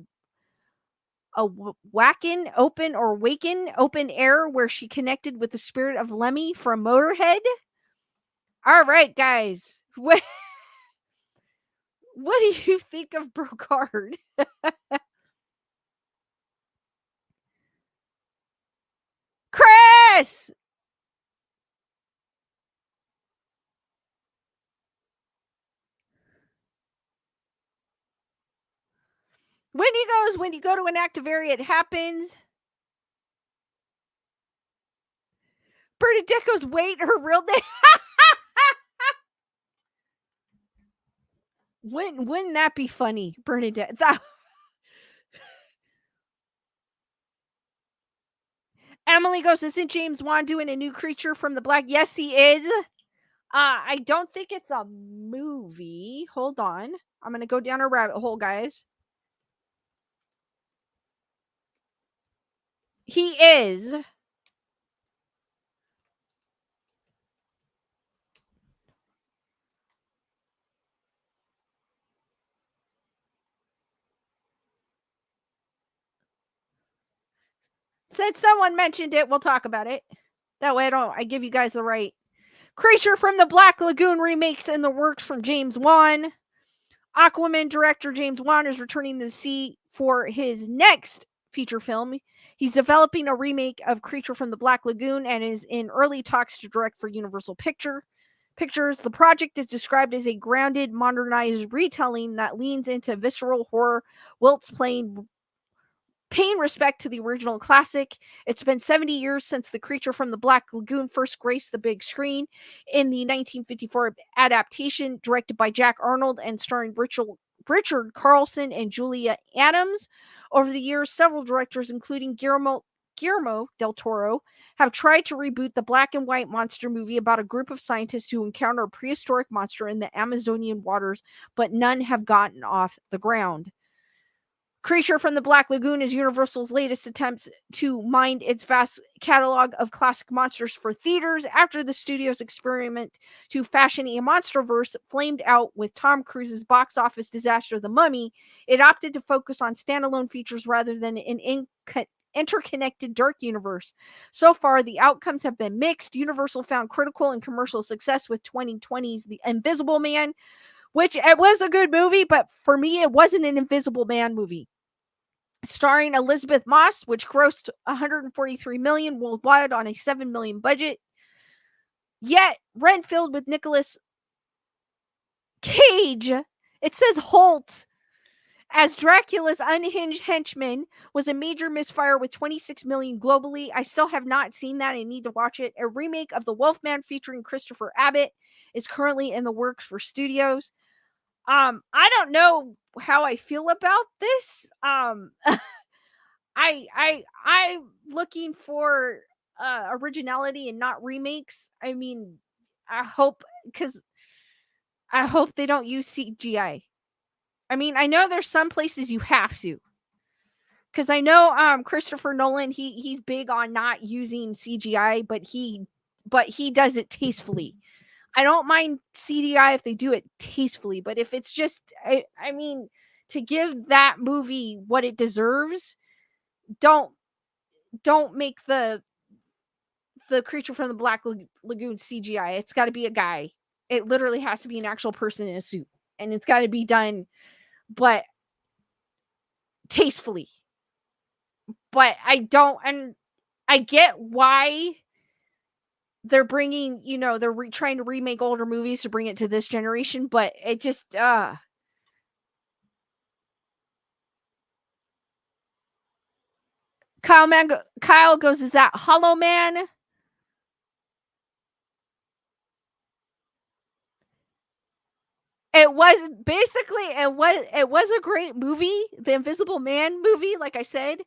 Wacken open air where she connected with the spirit of Lemmy from Motorhead. All right, guys. What do you think of Brocard? Chris! Wendy goes, when you go to an active area, it happens. Bernadette goes, wait, her real name? Wouldn't that be funny, Bernadette? Emily goes, isn't James Wan doing a new creature from the black? Yes, he is. I don't think it's a movie. Hold on. I'm going to go down a rabbit hole, guys. He is. Since someone mentioned it, we'll talk about it. That way I give you guys the right. Creature from the Black Lagoon remakes in the works from James Wan. Aquaman director James Wan is returning to the sea for his next feature film. He's developing a remake of Creature from the Black Lagoon and is in early talks to direct for Universal Pictures. The project is described as a grounded, modernized retelling that leans into visceral horror whilst paying respect to the original classic. It's been 70 years since The Creature from the Black Lagoon first graced the big screen in the 1954 adaptation directed by Jack Arnold and starring Richard Carlson and Julia Adams. Over the years, several directors, including Guillermo del Toro, have tried to reboot the black and white monster movie about a group of scientists who encounter a prehistoric monster in the Amazonian waters, but none have gotten off the ground. Creature from the Black Lagoon is Universal's latest attempts to mine its vast catalog of classic monsters for theaters after the studio's experiment to fashion a monsterverse flamed out with Tom Cruise's box office disaster The Mummy. It opted to focus on standalone features rather than an interconnected dark universe. So far, the outcomes have been mixed. Universal found critical and commercial success with 2020's The Invisible Man, which it was a good movie, but for me, it wasn't an Invisible Man movie. Starring Elizabeth Moss, which grossed 143 million worldwide on a 7 million budget. Yet, Renfield with Nicolas Cage, it says Holt, as Dracula's unhinged henchman was a major misfire with 26 million globally. I still have not seen that. I need to watch it. A remake of The Wolfman featuring Christopher Abbott is currently in the works for studios. I don't know how I feel about this. I'm looking for originality and not remakes. I mean, I hope they don't use CGI. I mean, I know there's some places you have to. Because I know Christopher Nolan, he's big on not using CGI, but he does it tastefully. I don't mind CGI if they do it tastefully, but if it's just I mean, to give that movie what it deserves, don't make the creature from the Black Lagoon CGI. It's got to be a guy. It literally has to be an actual person in a suit, and it's got to be done, but tastefully. But I don't, and I get why they're bringing, they're trying to remake older movies to bring it to this generation, but it just, Kyle Kyle goes, is that Hollow Man? It was basically, it was a great movie, the Invisible Man movie, like I said,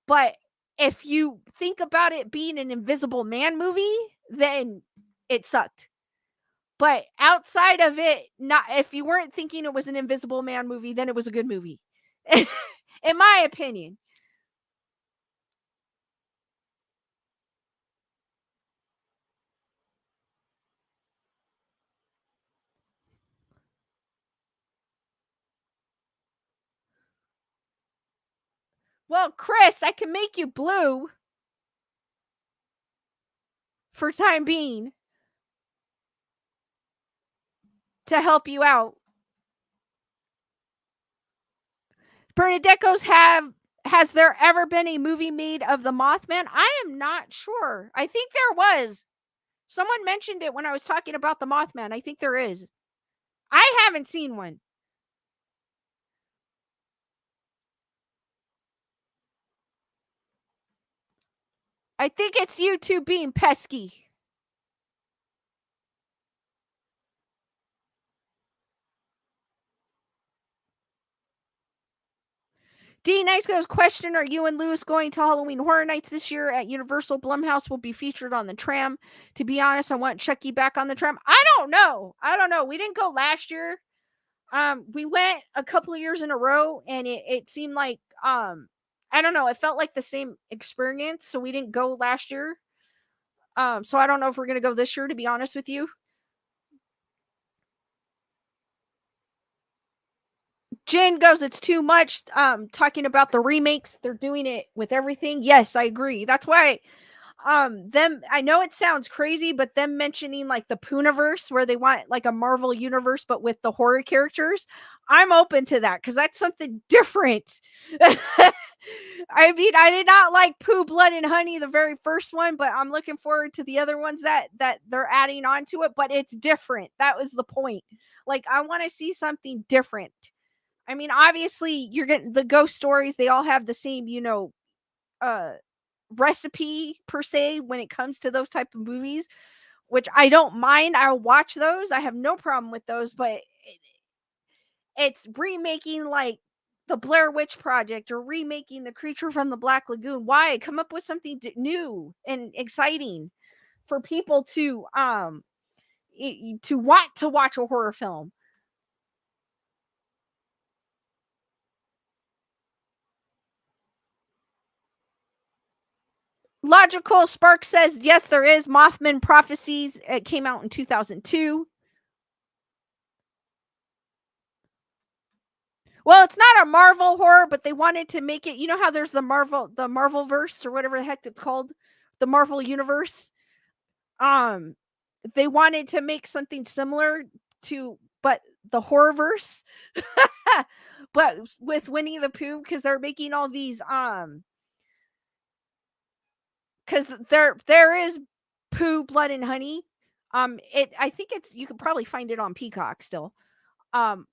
but if you think about it being an Invisible Man movie, then it sucked. But outside of it, not if you weren't thinking it was an Invisible Man movie, then it was a good movie. In my opinion. Well, Chris, I can make you blue for time being to help you out. Bernadette goes, has there ever been a movie made of the Mothman? I am not sure. I think there was. Someone mentioned it when I was talking about the Mothman. I think there is. I haven't seen one. I think it's you two being pesky. D Nice goes, question, are you and Lewis going to Halloween Horror Nights this year at Universal? Blumhouse will be featured on the tram. To be honest, I want Chucky back on the tram. I don't know. We didn't go last year. We went a couple of years in a row, and it seemed like I don't know, it felt like the same experience, so we didn't go last year. So I don't know if we're gonna go this year, to be honest with you. Jen goes, it's too much. Talking about the remakes, they're doing it with everything. Yes, I agree. That's why them, I know it sounds crazy, but them mentioning like the Poonaverse, where they want like a Marvel universe but with the horror characters, I'm open to that because that's something different. I mean, I did not like Pooh, Blood and Honey, the very first one, but I'm looking forward to the other ones that they're adding on to it, but it's different. That was the point. Like, I want to see something different. I mean, obviously, you're getting the ghost stories, they all have the same, uh recipe per se when it comes to those type of movies, which I don't mind. I'll watch those. I have no problem with those, but it's remaking like the Blair Witch Project or remaking the Creature from the Black Lagoon. Why? Come up with something new and exciting for people to want to watch a horror film. Logical Spark says, yes, there is. Mothman Prophecies. It came out in 2002. Well, it's not a Marvel horror, but they wanted to make it. You know how there's the Marvel verse or whatever the heck it's called, the Marvel universe. Um, they wanted to make something similar to, but the horror verse, but with Winnie the Pooh, because they're making all these. Because there is Pooh, Blood and Honey. I think you could probably find it on Peacock still. Um,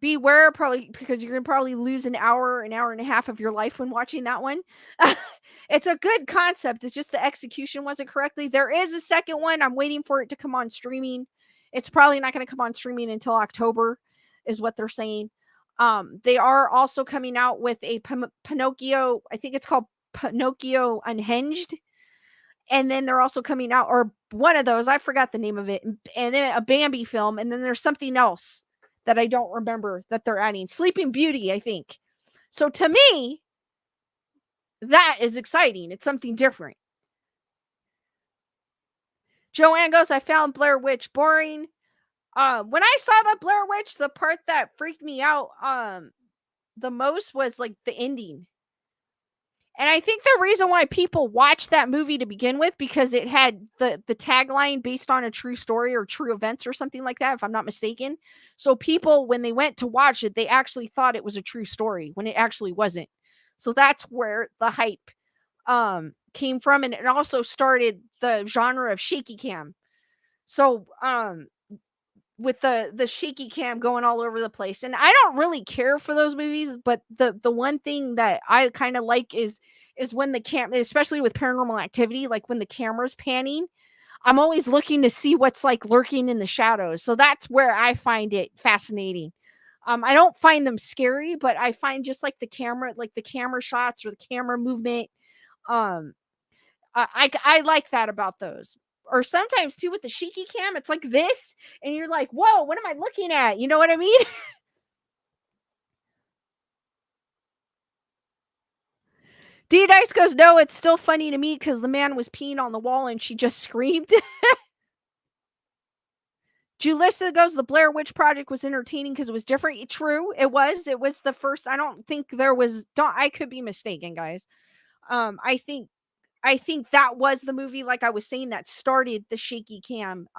beware, probably, because you're gonna probably lose an hour and a half of your life when watching that one. It's a good concept. It's just the execution wasn't correctly. There is a second one. I'm waiting for it to come on streaming. It's probably not going to come on streaming until October, is what they're saying. They are also coming out with a Pinocchio. I think it's called Pinocchio Unhinged. And then they're also coming out, or one of those, I forgot the name of it, and then a Bambi film, and then there's something else that I don't remember that they're adding. Sleeping Beauty, I think. So to me, that is exciting. It's something different. Joanne goes, I found Blair Witch boring. When I saw the Blair Witch, the part that freaked me out the most was like the ending. And I think the reason why people watched that movie to begin with, because it had the tagline based on a true story or true events or something like that, if I'm not mistaken. So people, when they went to watch it, they actually thought it was a true story when it actually wasn't. So that's where the hype came from. And it also started the genre of shaky cam. So with the shaky cam going all over the place. And I don't really care for those movies, but the one thing that I kind of like is when the camera, especially with Paranormal Activity, like when the camera's panning, I'm always looking to see what's like lurking in the shadows. So that's where I find it fascinating. I don't find them scary, but I find just like the camera shots or the camera movement. Um, I like that about those. Or sometimes too with the shaky cam, it's like this, and you're like, whoa, what am I looking at? You know what I mean? D Dice goes, no, it's still funny to me because the man was peeing on the wall and she just screamed. Julissa goes, the Blair Witch Project was entertaining because it was different. True, it was. It was the first. I don't think there was. I could be mistaken, guys. I think that was the movie, like I was saying, that started the shaky cam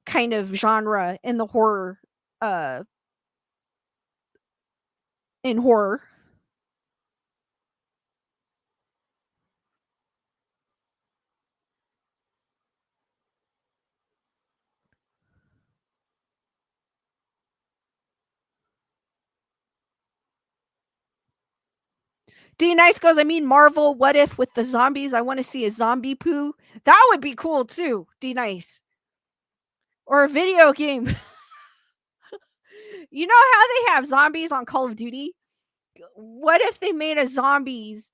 kind of genre in the horror in horror. D Nice goes, I mean Marvel, what if with the zombies? I want to see a zombie poo. That would be cool too, D Nice. Or a video game. You know how they have zombies on Call of Duty? What if they made a zombies,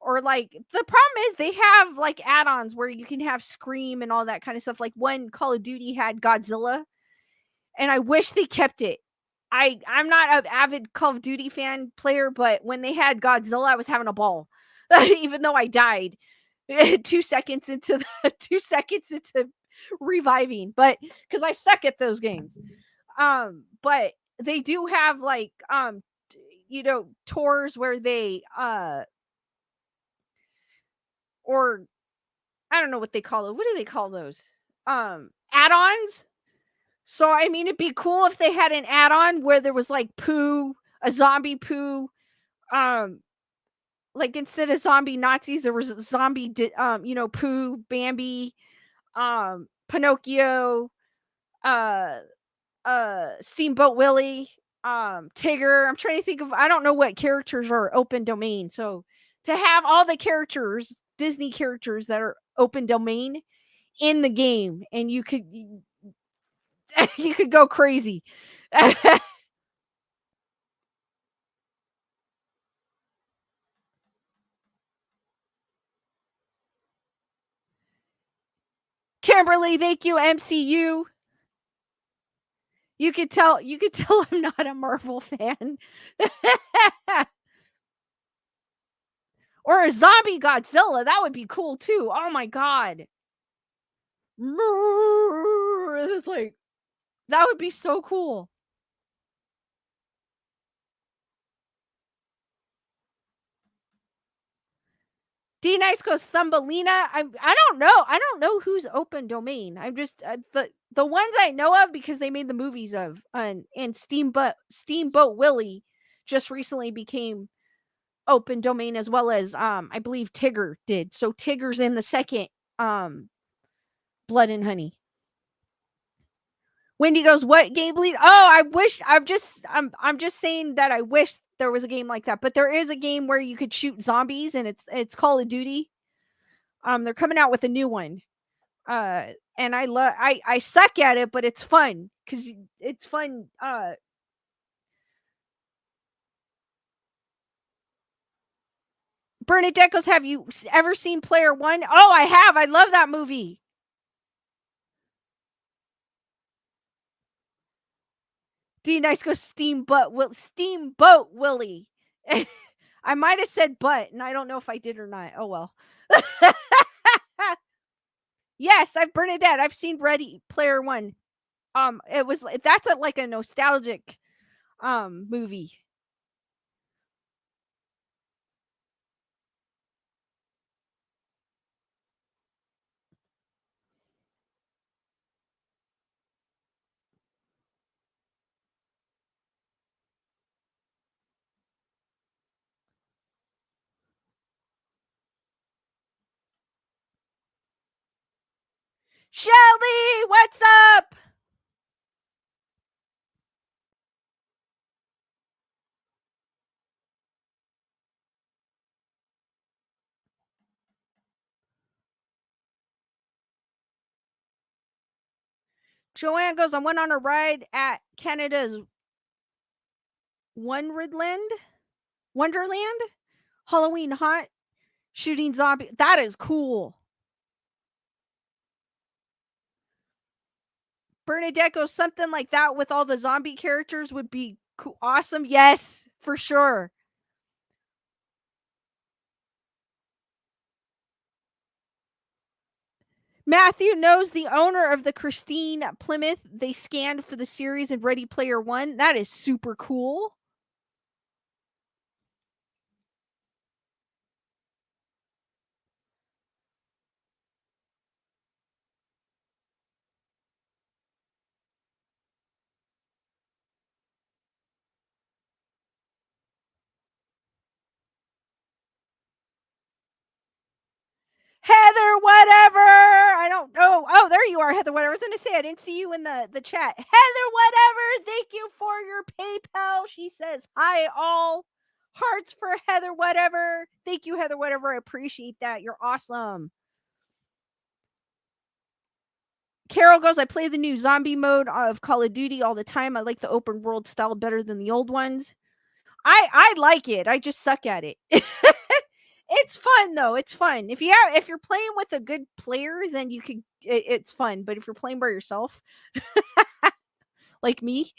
or like the problem is they have like add-ons where you can have Scream and all that kind of stuff. Like when Call of Duty had Godzilla, and I wish they kept it. I'm not an avid Call of Duty fan player, but when they had Godzilla, I was having a ball, even though I died 2 seconds into 2 seconds into reviving, but because I suck at those games. But they do have like tours where they or I don't know what they call it. What do they call those? Add-ons. So I mean, it'd be cool if they had an add-on where there was like poo, a zombie poo. Like instead of zombie Nazis, there was a zombie, poo, Bambi, Pinocchio, uh, Steamboat Willie, Tigger. I'm trying to think of. I don't know what characters are open domain. So to have all the characters, Disney characters that are open domain in the game, and you could you could go crazy. Kimberly, thank you. MCU. You could tell I'm not a Marvel fan. Or Or a zombie Godzilla. That would be cool too. Oh my god. It's like that would be so cool. D Nice goes Thumbelina. I don't know. I don't know who's open domain. I'm just the ones I know of because they made the movies of and Steamboat Willie just recently became open domain as well as I believe Tigger did. So Tigger's in the second Blood and Honey. Wendy goes, "What game lead?" Oh, I wish I'm just saying that I wish there was a game like that. But there is a game where you could shoot zombies and it's Call of Duty. They're coming out with a new one. And I suck at it, but it's fun cuz it's fun. Bernadette goes, "Have you ever seen Player One?" Oh, I have. I love that movie. D Nice goes Steamboat Willie. I might have said butt, and I don't know if I did or not. Oh well. Yes, Bernadette. I've seen Ready Player One. It was that's like a nostalgic movie. Shelly, what's up? Joanne goes, "I went on a ride at Canada's Wonderland, Halloween haunt, shooting zombie. That is cool." Bernadette goes, "Something like that with all the zombie characters would be cool. Awesome." Yes, for sure. Matthew knows the owner of the Christine Plymouth they scanned for the series in Ready Player One. That is super cool. Heather, whatever. I don't know. Oh, there you are, Heather, whatever. I was going to say, I didn't see you in the chat. Heather, whatever. Thank you for your PayPal. She says, "Hi, all." Hearts for Heather, whatever. Thank you, Heather, whatever. I appreciate that. You're awesome. Carol goes, "I play the new zombie mode of Call of Duty all the time. I like the open world style better than the old ones." I like it. I just suck at it. It's fun though. It's fun. If you're playing with a good player, then it's fun. But if you're playing by yourself, like me,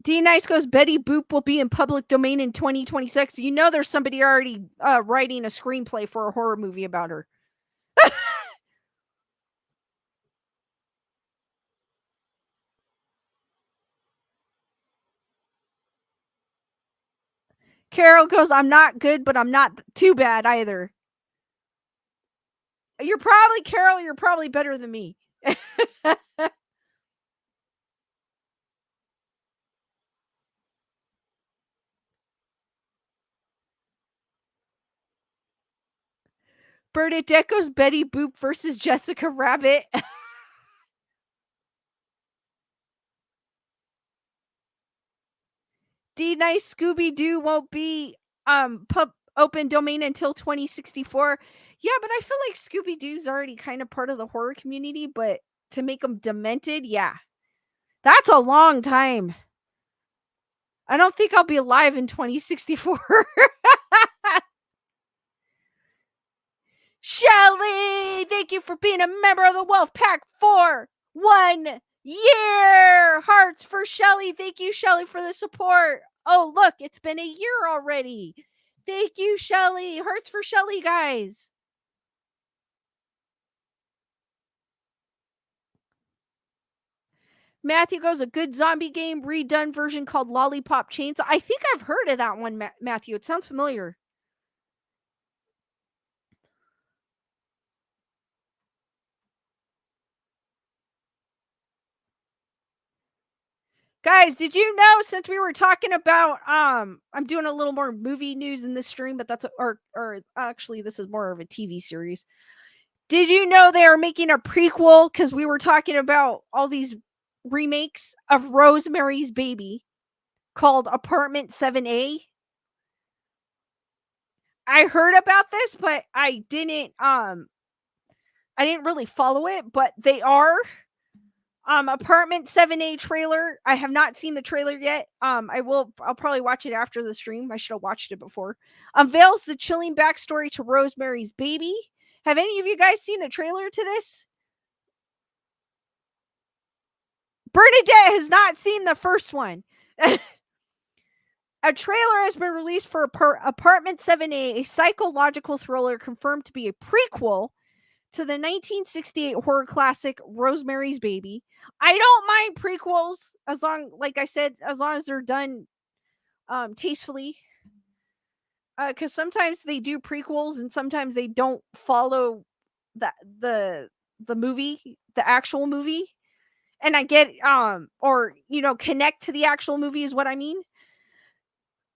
D Nice goes, "Betty Boop will be in public domain in 2026." You know, there's somebody already writing a screenplay for a horror movie about her. Carol goes, "I'm not good, but I'm not too bad either." You're probably Carol. You're probably better than me. Bernadette goes, "Betty Boop versus Jessica Rabbit." D Nice, Scooby Doo won't be open domain until 2064. Yeah, but I feel like Scooby Doo's already kind of part of the horror community, but to make them demented, yeah. That's a long time. I don't think I'll be alive in 2064. Shelly, thank Thank you for being a member of the Wolf Pack for 1 year. Hearts for Shelly. Thank you, Shelly, for the support. Oh, look, it's been a year already. Thank you, Shelly. Hearts for Shelly, guys. Matthew goes, a good zombie game redone version called Lollipop Chainsaw. I think I've heard of that one, Matthew. It sounds familiar. Guys, did you know, since we were talking about I'm doing a little more movie news in this stream, but that's or actually this is more of a TV series. Did you know they are making a prequel, cuz we were talking about all these remakes of Rosemary's Baby called Apartment 7A? I heard about this, but I didn't really follow it, but they are Apartment 7A trailer. I have not seen the trailer yet. I'll probably watch it after the stream. I should have watched it before. Unveils the chilling backstory to Rosemary's Baby. Have any of you guys seen the trailer to this? Bernadette has not seen the first one. A trailer has been released for Apartment 7A, a psychological thriller confirmed to be a prequel to the 1968 horror classic Rosemary's Baby. I don't mind prequels as long, like I said, as long as they're done tastefully. Because sometimes they do prequels and sometimes they don't follow the movie, the actual movie. And I get or connect to the actual movie is what I mean.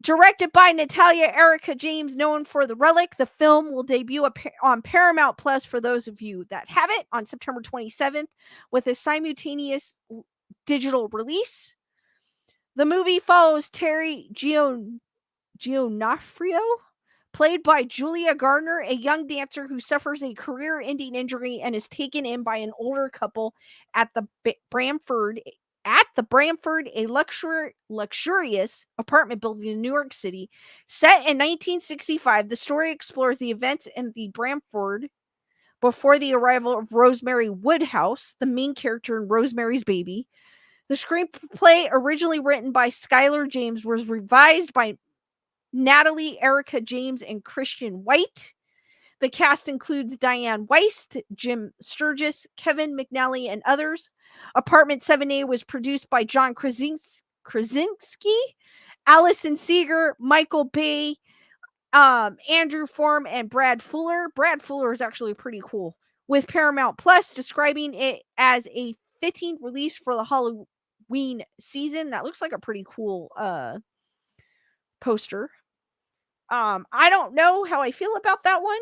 Directed by Natalia Erica James, known for The Relic, the film will debut on Paramount Plus for those of you that have it on September 27th with a simultaneous digital release. The movie follows Terry Gionafrio, played by Julia Gardner, a young dancer who suffers a career-ending injury and is taken in by an older couple at the Bramford, a luxurious apartment building in New York City. Set in 1965, the story explores the events in the Bramford before the arrival of Rosemary Woodhouse, the main character in Rosemary's Baby. The screenplay, originally written by Skylar James, was revised by Natalie Erica James and Christian White. The cast includes Diane Weist, Jim Sturgis, Kevin McNally, and others. Apartment 7A was produced by John Krasinski, Allison Seeger, Michael Bay, Andrew Form, and Brad Fuller. Brad Fuller is actually pretty cool. With Paramount Plus describing it as a fitting release for the Halloween season. That looks like a pretty cool poster. I don't know how I feel about that one.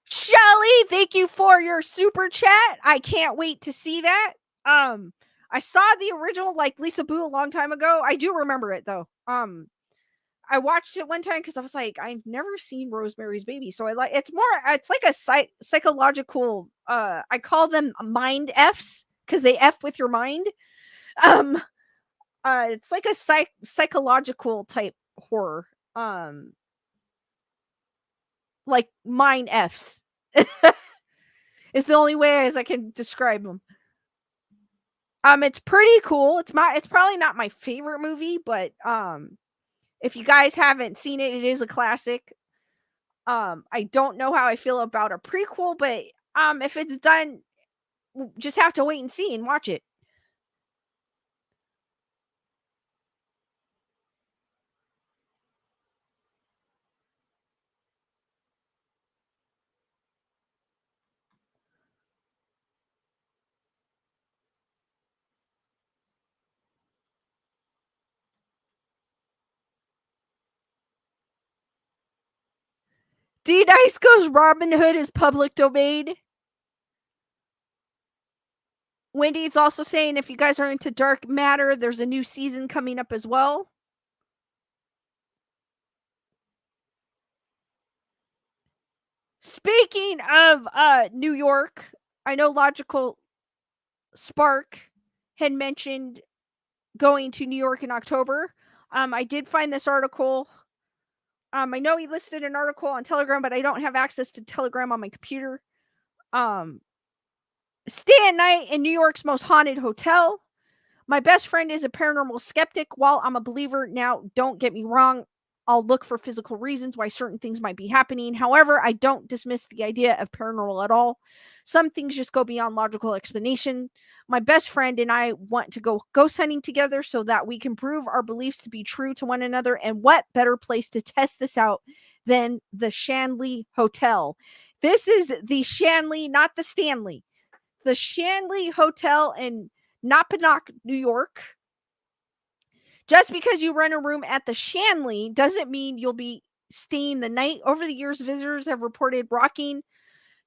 Shelly, thank you for your super chat. I can't wait to see that. I saw the original, like Lisa Boo, a long time ago. I do remember it though. I watched it one time because I was like, I've never seen Rosemary's Baby, so it's like a psychological. I call them mind f's because they f with your mind. It's like a psychological type horror. Like mind f's. Is the only way as I can describe them. It's pretty cool. It's probably not my favorite movie, but if you guys haven't seen it, it is a classic. I don't know how I feel about a prequel, but if it's done, we'll just have to wait and see and watch it. D Dice goes, Robin Hood is public domain. Wendy's also saying if you guys are into dark matter, there's a new season coming up as well. Speaking of New York, I know Logical Spark had mentioned going to New York in October. I did find this article I know he listed an article on Telegram, but I don't have access to Telegram on my computer. Stay at night in New York's most haunted hotel. My best friend is a paranormal skeptic. While I'm a believer now, don't get me wrong, I'll look for physical reasons why certain things might be happening. However, I don't dismiss the idea of paranormal at all. Some things just go beyond logical explanation. My best friend and I want to go ghost hunting together so that we can prove our beliefs to be true to one another. And what better place to test this out than the Shanley Hotel? This is the Shanley, not the Stanley. The Shanley Hotel in Napanoch, New York. Just because you rent a room at the Shanley doesn't mean you'll be staying the night. Over the years, visitors have reported rocking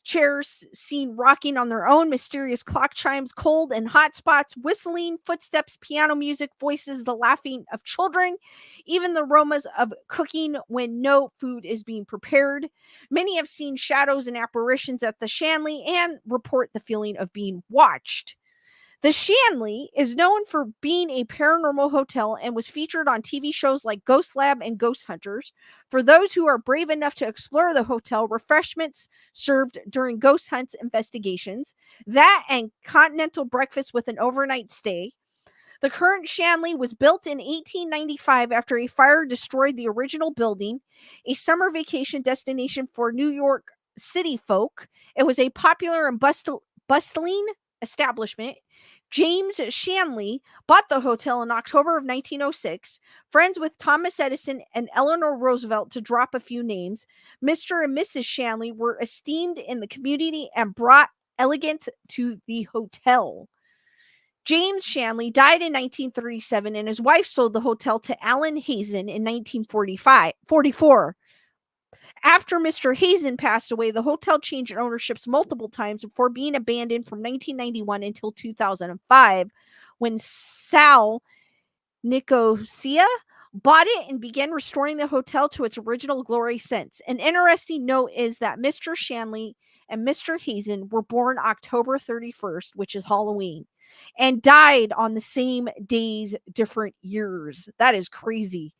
chairs seen rocking on their own, mysterious clock chimes, cold and hot spots, whistling, footsteps, piano music, voices, the laughing of children, even the aromas of cooking when no food is being prepared. Many have seen shadows and apparitions at the Shanley and report the feeling of being watched. The Shanley is known for being a paranormal hotel and was featured on TV shows like Ghost Lab and Ghost Hunters. For those who are brave enough to explore the hotel, refreshments served during ghost hunts investigations, that and continental breakfast with an overnight stay. The current Shanley was built in 1895 after a fire destroyed the original building, a summer vacation destination for New York City folk. It was a popular and bustling establishment. James Shanley bought the hotel in October of 1906. Friends with Thomas Edison and Eleanor Roosevelt, to drop a few names, Mr. and Mrs. Shanley were esteemed in the community and brought elegance to the hotel. James Shanley died in 1937, and his wife sold the hotel to Allen Hazen in 1944. After Mr. Hazen passed away, the hotel changed ownerships multiple times before being abandoned from 1991 until 2005, when Sal Nicosia bought it and began restoring the hotel to its original glory since. An interesting note is that Mr. Shanley and Mr. Hazen were born October 31st, which is Halloween, and died on the same days, different years. That is crazy.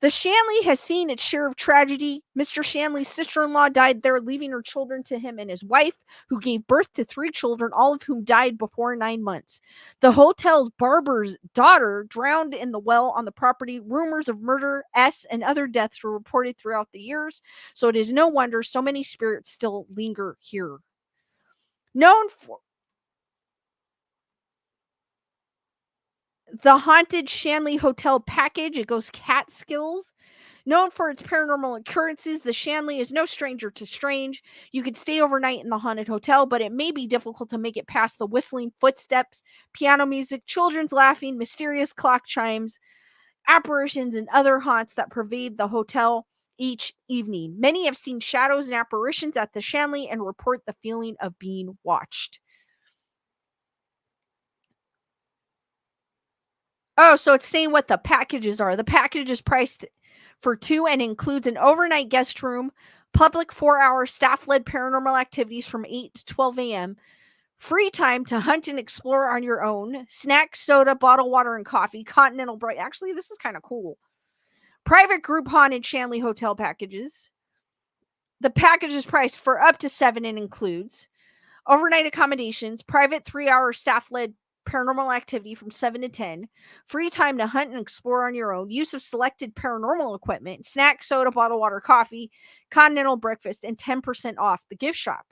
The Shanley has seen its share of tragedy. Mr. Shanley's sister-in-law died there, leaving her children to him and his wife, who gave birth to 3 children, all of whom died before 9 months. The hotel's barber's daughter drowned in the well on the property. Rumors of murder, and other deaths were reported throughout the years, so it is no wonder so many spirits still linger here. Known for the haunted Shanley Hotel package, it goes Catskills. Known for its paranormal occurrences, the Shanley is no stranger to strange. You could stay overnight in the haunted hotel, but it may be difficult to make it past the whistling footsteps, piano music, children's laughing, mysterious clock chimes, apparitions, and other haunts that pervade the hotel each evening. Many have seen shadows and apparitions at the Shanley and report the feeling of being watched. Oh, so it's saying what the packages are. The package is priced for 2 and includes an overnight guest room, public 4-hour staff-led paranormal activities from 8 to 12 a.m., free time to hunt and explore on your own, snacks, soda, bottled water, and coffee, continental break. Actually, this is kind of cool. Private group haunted Shanley hotel packages. The package is priced for up to 7 and includes overnight accommodations, private 3-hour staff-led paranormal activity from 7 to 10, free time to hunt and explore on your own, use of selected paranormal equipment, snack, soda, bottled water, coffee, continental breakfast, and 10% off the gift shop.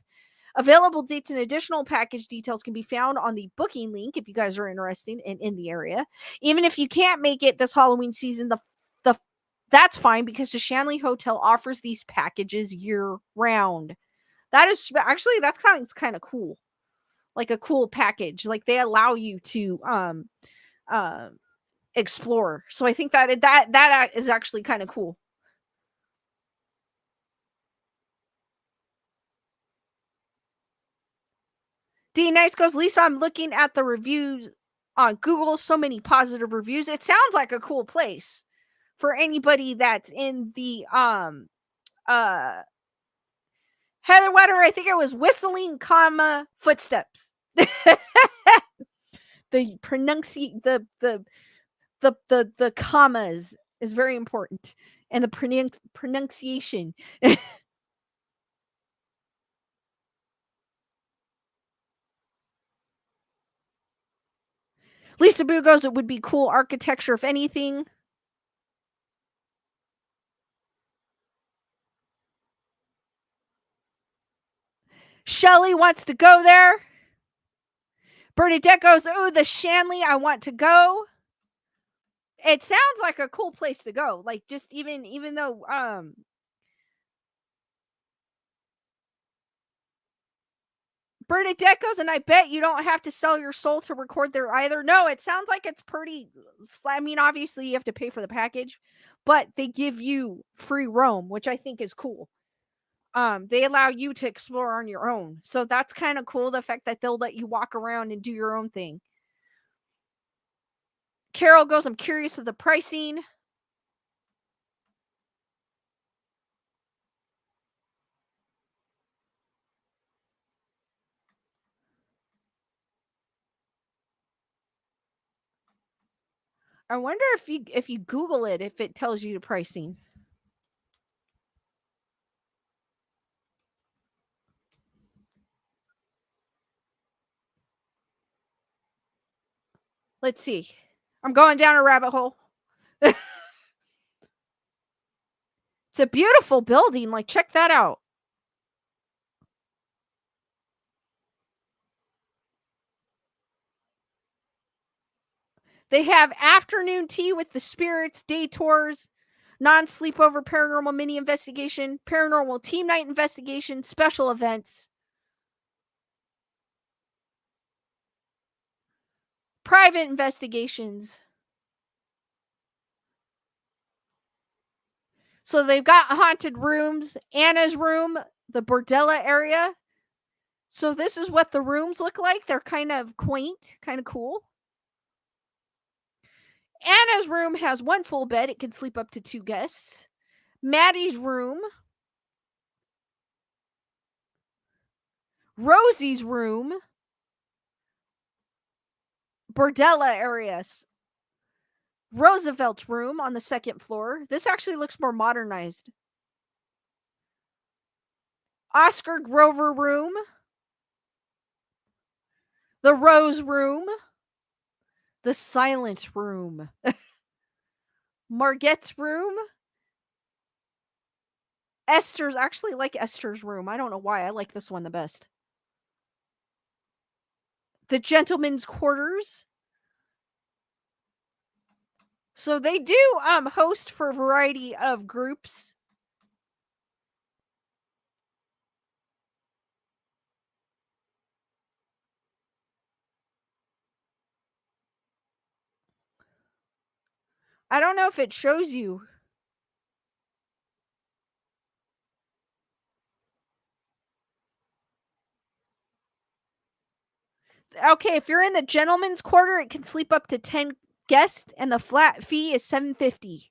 Available dates and additional package details can be found on the booking link if you guys are interested and in the area. Even if you can't make it this Halloween season, that's fine, because the Shanley Hotel offers these packages year-round. That is actually, that's kind of cool. Like a cool package. Like they allow you to explore. So I think that is actually kind of cool. D Nice goes, Lisa, I'm looking at the reviews on Google. So many positive reviews. It sounds like a cool place for anybody that's in the Heather Wetter, I think it was whistling, footsteps. The pronunciation, the commas is very important. and the pronunciation. Lisa Boo goes, it would be cool architecture if anything. Shelly wants to go there. Bernadette goes, oh, the Shanley, I want to go. It sounds like a cool place to go. Like, just even though Bernadette goes, and I bet you don't have to sell your soul to record there either. No, it sounds like it's pretty. I mean, obviously you have to pay for the package, but they give you free roam, which I think is cool. They allow you to explore on your own. So that's kind of cool. The fact that they'll let you walk around and do your own thing. Carol goes, I'm curious of the pricing. I wonder if you Google it, if it tells you the pricing. Let's see. I'm going down a rabbit hole. It's a beautiful building. Like, check that out. They have afternoon tea with the spirits, day tours, non-sleepover paranormal mini investigation, paranormal team night investigation, special events, private investigations. So they've got haunted rooms, Anna's room, the Bordella area. So this is what the rooms look like. They're kind of quaint, kind of cool. Anna's room has one full bed. It can sleep up to 2 guests. Maddie's room. Rosie's room. Bordella areas. Roosevelt's room on the 2nd floor. This actually looks more modernized. Oscar Grover room. The Rose room. The Silent room. Margette's room. Esther's, actually like Esther's room. I don't know why. I like this one the best. The Gentleman's Quarters. So they do host for a variety of groups. I don't know if it shows you. Okay, if you're in the Gentleman's Quarter, it can sleep up to 10 guests, and the flat fee is $750.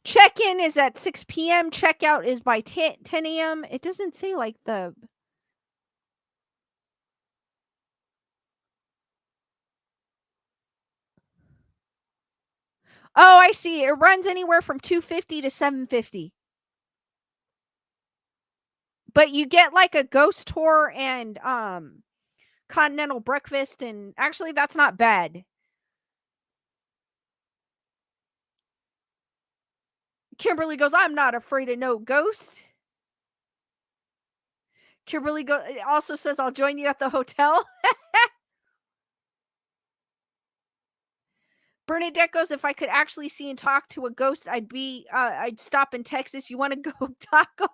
Check-in is at 6 p.m. Checkout is by 10 a.m. It doesn't say like the... Oh, I see. It runs anywhere from $250 to $750. But you get like a ghost tour and continental breakfast, and actually that's not bad. Kimberly goes, I'm not afraid of no ghost. Kimberly also says, I'll join you at the hotel. Bernadette goes, if I could actually see and talk to a ghost, I'd stop in Texas. You want to go taco?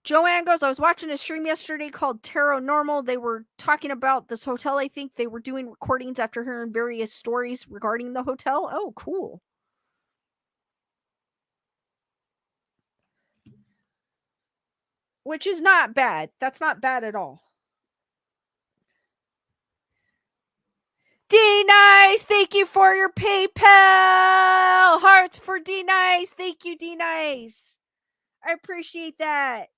Joanne goes, I was watching a stream yesterday called Paranormal. They were talking about this hotel. I think they were doing recordings after hearing various stories regarding the hotel. Oh, cool. Which is not bad. That's not bad at all. D-Nice, thank you for your PayPal. Hearts for D-Nice. Thank you, D-Nice. I appreciate that.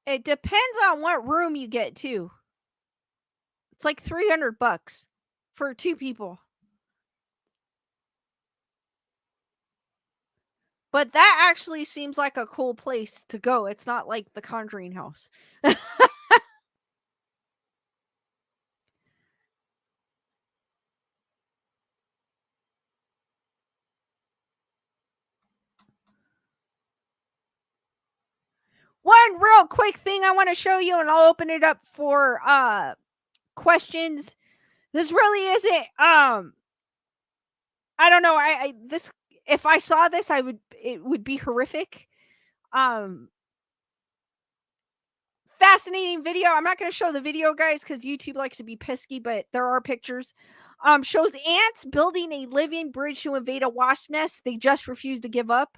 It depends on what room you get too. It's like $300 for 2 people. But that actually seems like a cool place to go. It's not like the Conjuring house. One real quick thing I want to show you, and I'll open it up for questions. This really isn't I don't know. I this if I saw this, it would be horrific. Um Fascinating video. I'm not going to show the video, guys, because YouTube likes to be pesky, but there are pictures. Shows ants building a living bridge to invade a wasp nest. They just refuse to give up.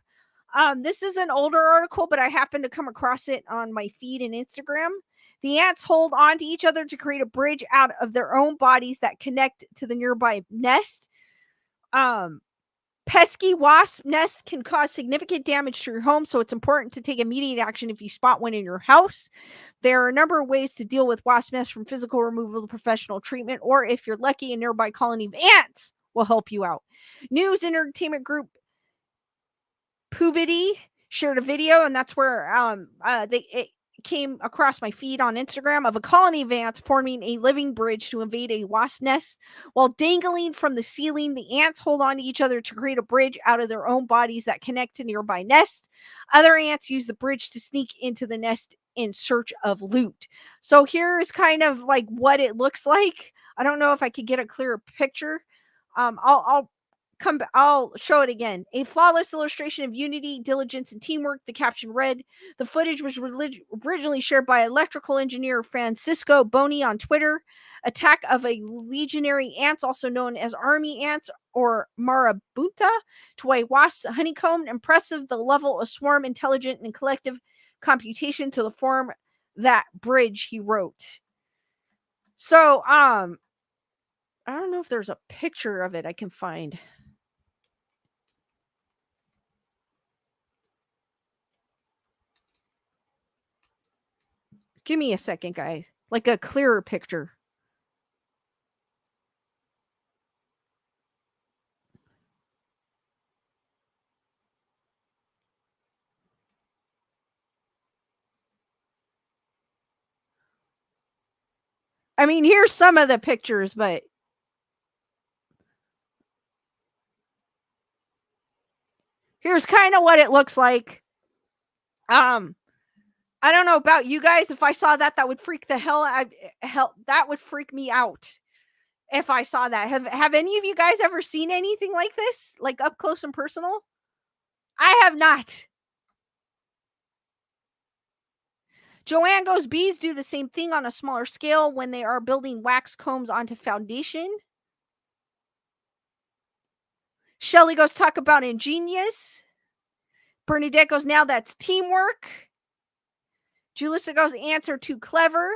This is an older article, but I happened to come across it on my feed and Instagram. The ants hold on to each other to create a bridge out of their own bodies that connect to the nearby nest. Pesky wasp nests can cause significant damage to your home, so it's important to take immediate action if you spot one in your house. There are a number of ways to deal with wasp nests, from physical removal to professional treatment, or if you're lucky, a nearby colony of ants will help you out. News and entertainment group Pubity shared a video, and that's where it came across my feed on Instagram, of a colony of ants forming a living bridge to invade a wasp nest. While dangling from the ceiling, the ants hold on to each other to create a bridge out of their own bodies that connect to nearby nests. Other ants use the bridge to sneak into the nest in search of loot. So here's kind of like what it looks like. I don't know if I could get a clearer picture. I'll show it again. A flawless illustration of unity, diligence, and teamwork. The caption read, the footage was originally shared by electrical engineer Francisco Boni on Twitter. Attack of a legionary ants, also known as army ants or marabunta, to a wasp honeycomb. Impressive the level of swarm, intelligent, and collective computation to the form that bridge, he wrote. So, I don't know if there's a picture of it I can find. Give me a second, guys. Like a clearer picture. I mean, here's some of the pictures, but here's kind of what it looks like. I don't know about you guys. If I saw that, that would freak the hell. That would freak me out if I saw that. Have any of you guys ever seen anything like this, like up close and personal? I have not. Joanne goes, bees do the same thing on a smaller scale when they are building wax combs onto foundation. Shelly goes, talk about ingenious. Bernadette goes, now that's teamwork. Julissa goes, ants are too clever.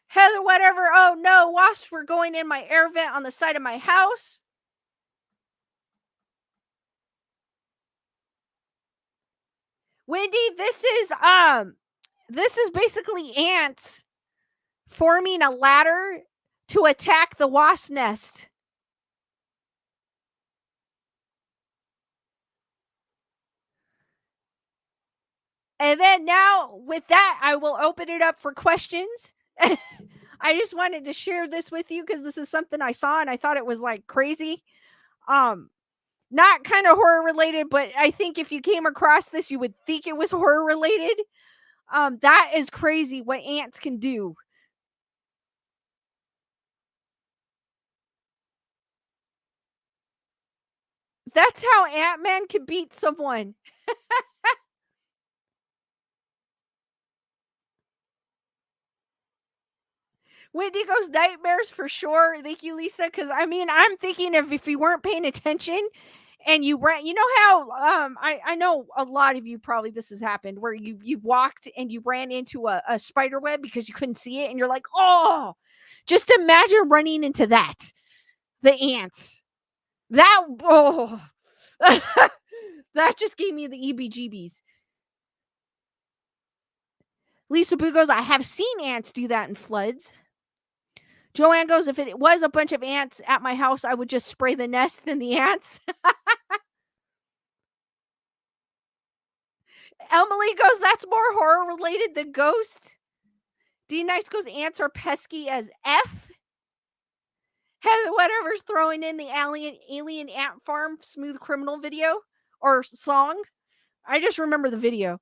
Heather, whatever. Oh no, wasps were going in my air vent on the side of my house. Wendy, this is basically ants forming a ladder to attack the wasp nest. And then now with that, I will open it up for questions. I just wanted to share this with you because this is something I saw and I thought it was like crazy. Not kind of horror related, but I think if you came across this, you would think it was horror related. That is crazy what ants can do. That's how Ant-Man can beat someone. Wendigo's nightmares for sure. Thank you, Lisa. Because I mean, I'm thinking of if you weren't paying attention and you ran, you know how I know a lot of you probably this has happened where you walked and you ran into a spider web because you couldn't see it and you're like, oh, just imagine running into that. The ants. That oh that just gave me the EBGBs. Lisa Boo goes, I have seen ants do that in floods. Joanne goes, if it was a bunch of ants at my house, I would just spray the nest and the ants. Emily goes, that's more horror related than ghost. D Nice goes, ants are pesky as F. Heather Whatever's throwing in the alien ant farm smooth criminal video or song. I just remember the video.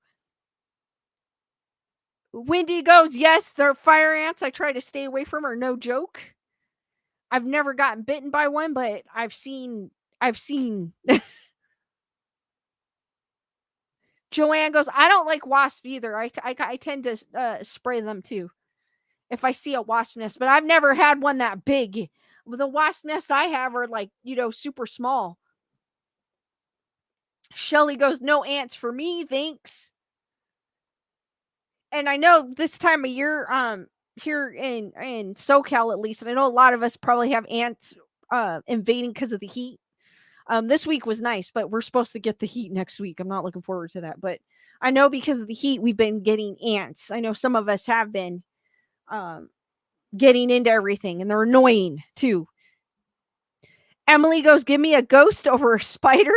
Wendy goes, yes, they're fire ants. I try to stay away from her. No joke. I've never gotten bitten by one, but I've seen. Joanne goes, I don't like wasps either. I tend to spray them too if I see a wasp nest, but I've never had one that big. The wasp nests I have are like, super small. Shelly goes, no ants for me, thanks. And I know this time of year, here in SoCal at least, and I know a lot of us probably have ants invading because of the heat. This week was nice, but we're supposed to get the heat next week. I'm not looking forward to that, but I know because of the heat, we've been getting ants. I know some of us have been getting into everything, and they're annoying too. Emily goes, give me a ghost over a spider.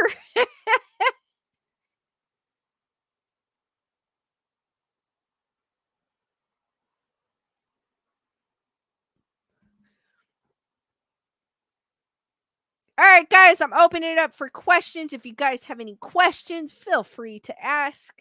All right, guys, I'm opening it up for questions. If you guys have any questions, feel free to ask.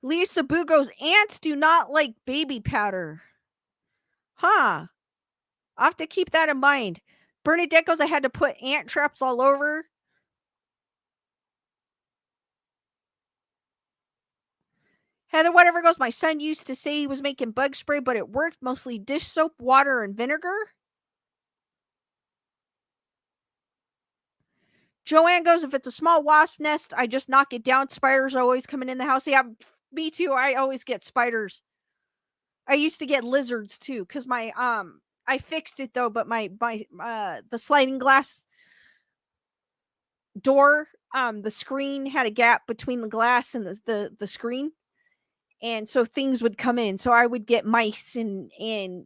Lisa Boo goes, ants do not like baby powder. Huh. I'll have to keep that in mind. Bernadette goes, I had to put ant traps all over. Heather Whatever goes, my son used to say he was making bug spray, but it worked. Mostly dish soap, water, and vinegar. Joanne goes, if it's a small wasp nest, I just knock it down. Spiders are always coming in the house. Yeah, me too. I always get spiders. I used to get lizards too, because my I fixed it though, but my the sliding glass door, the screen had a gap between the glass and the screen. And so things would come in. So I would get mice and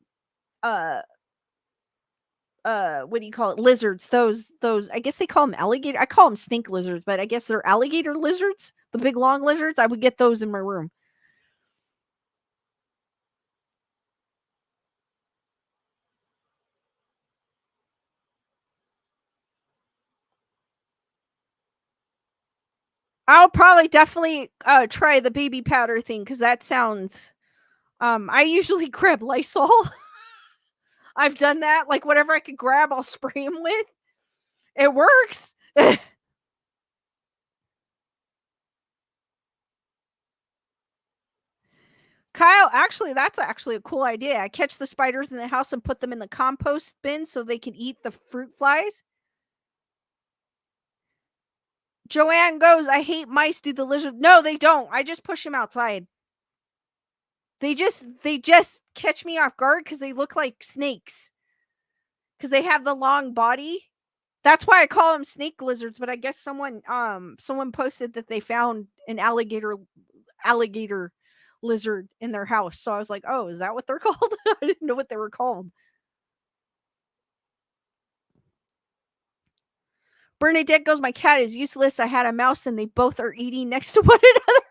uh what do you call it, lizards, those I guess they call them alligator, I call them stink lizards, but I guess they're alligator lizards, the big long lizards. I would get those in my room. I'll probably definitely try the baby powder thing because that sounds I usually grab Lysol. I've done that, like whatever I could grab I'll spray them with. It works. Kyle, actually, that's actually a cool idea. I catch the spiders in the house and put them in the compost bin so they can eat the fruit flies. Joanne goes, I hate mice. Do the lizard? No, they don't. I just push them outside. They just catch me off guard because they look like snakes. Because they have the long body. That's why I call them snake lizards. But I guess someone posted that they found an alligator lizard in their house. So I was like, oh, is that what they're called? I didn't know what they were called. Bernadette goes, my cat is useless. I had a mouse and they both are eating next to one another.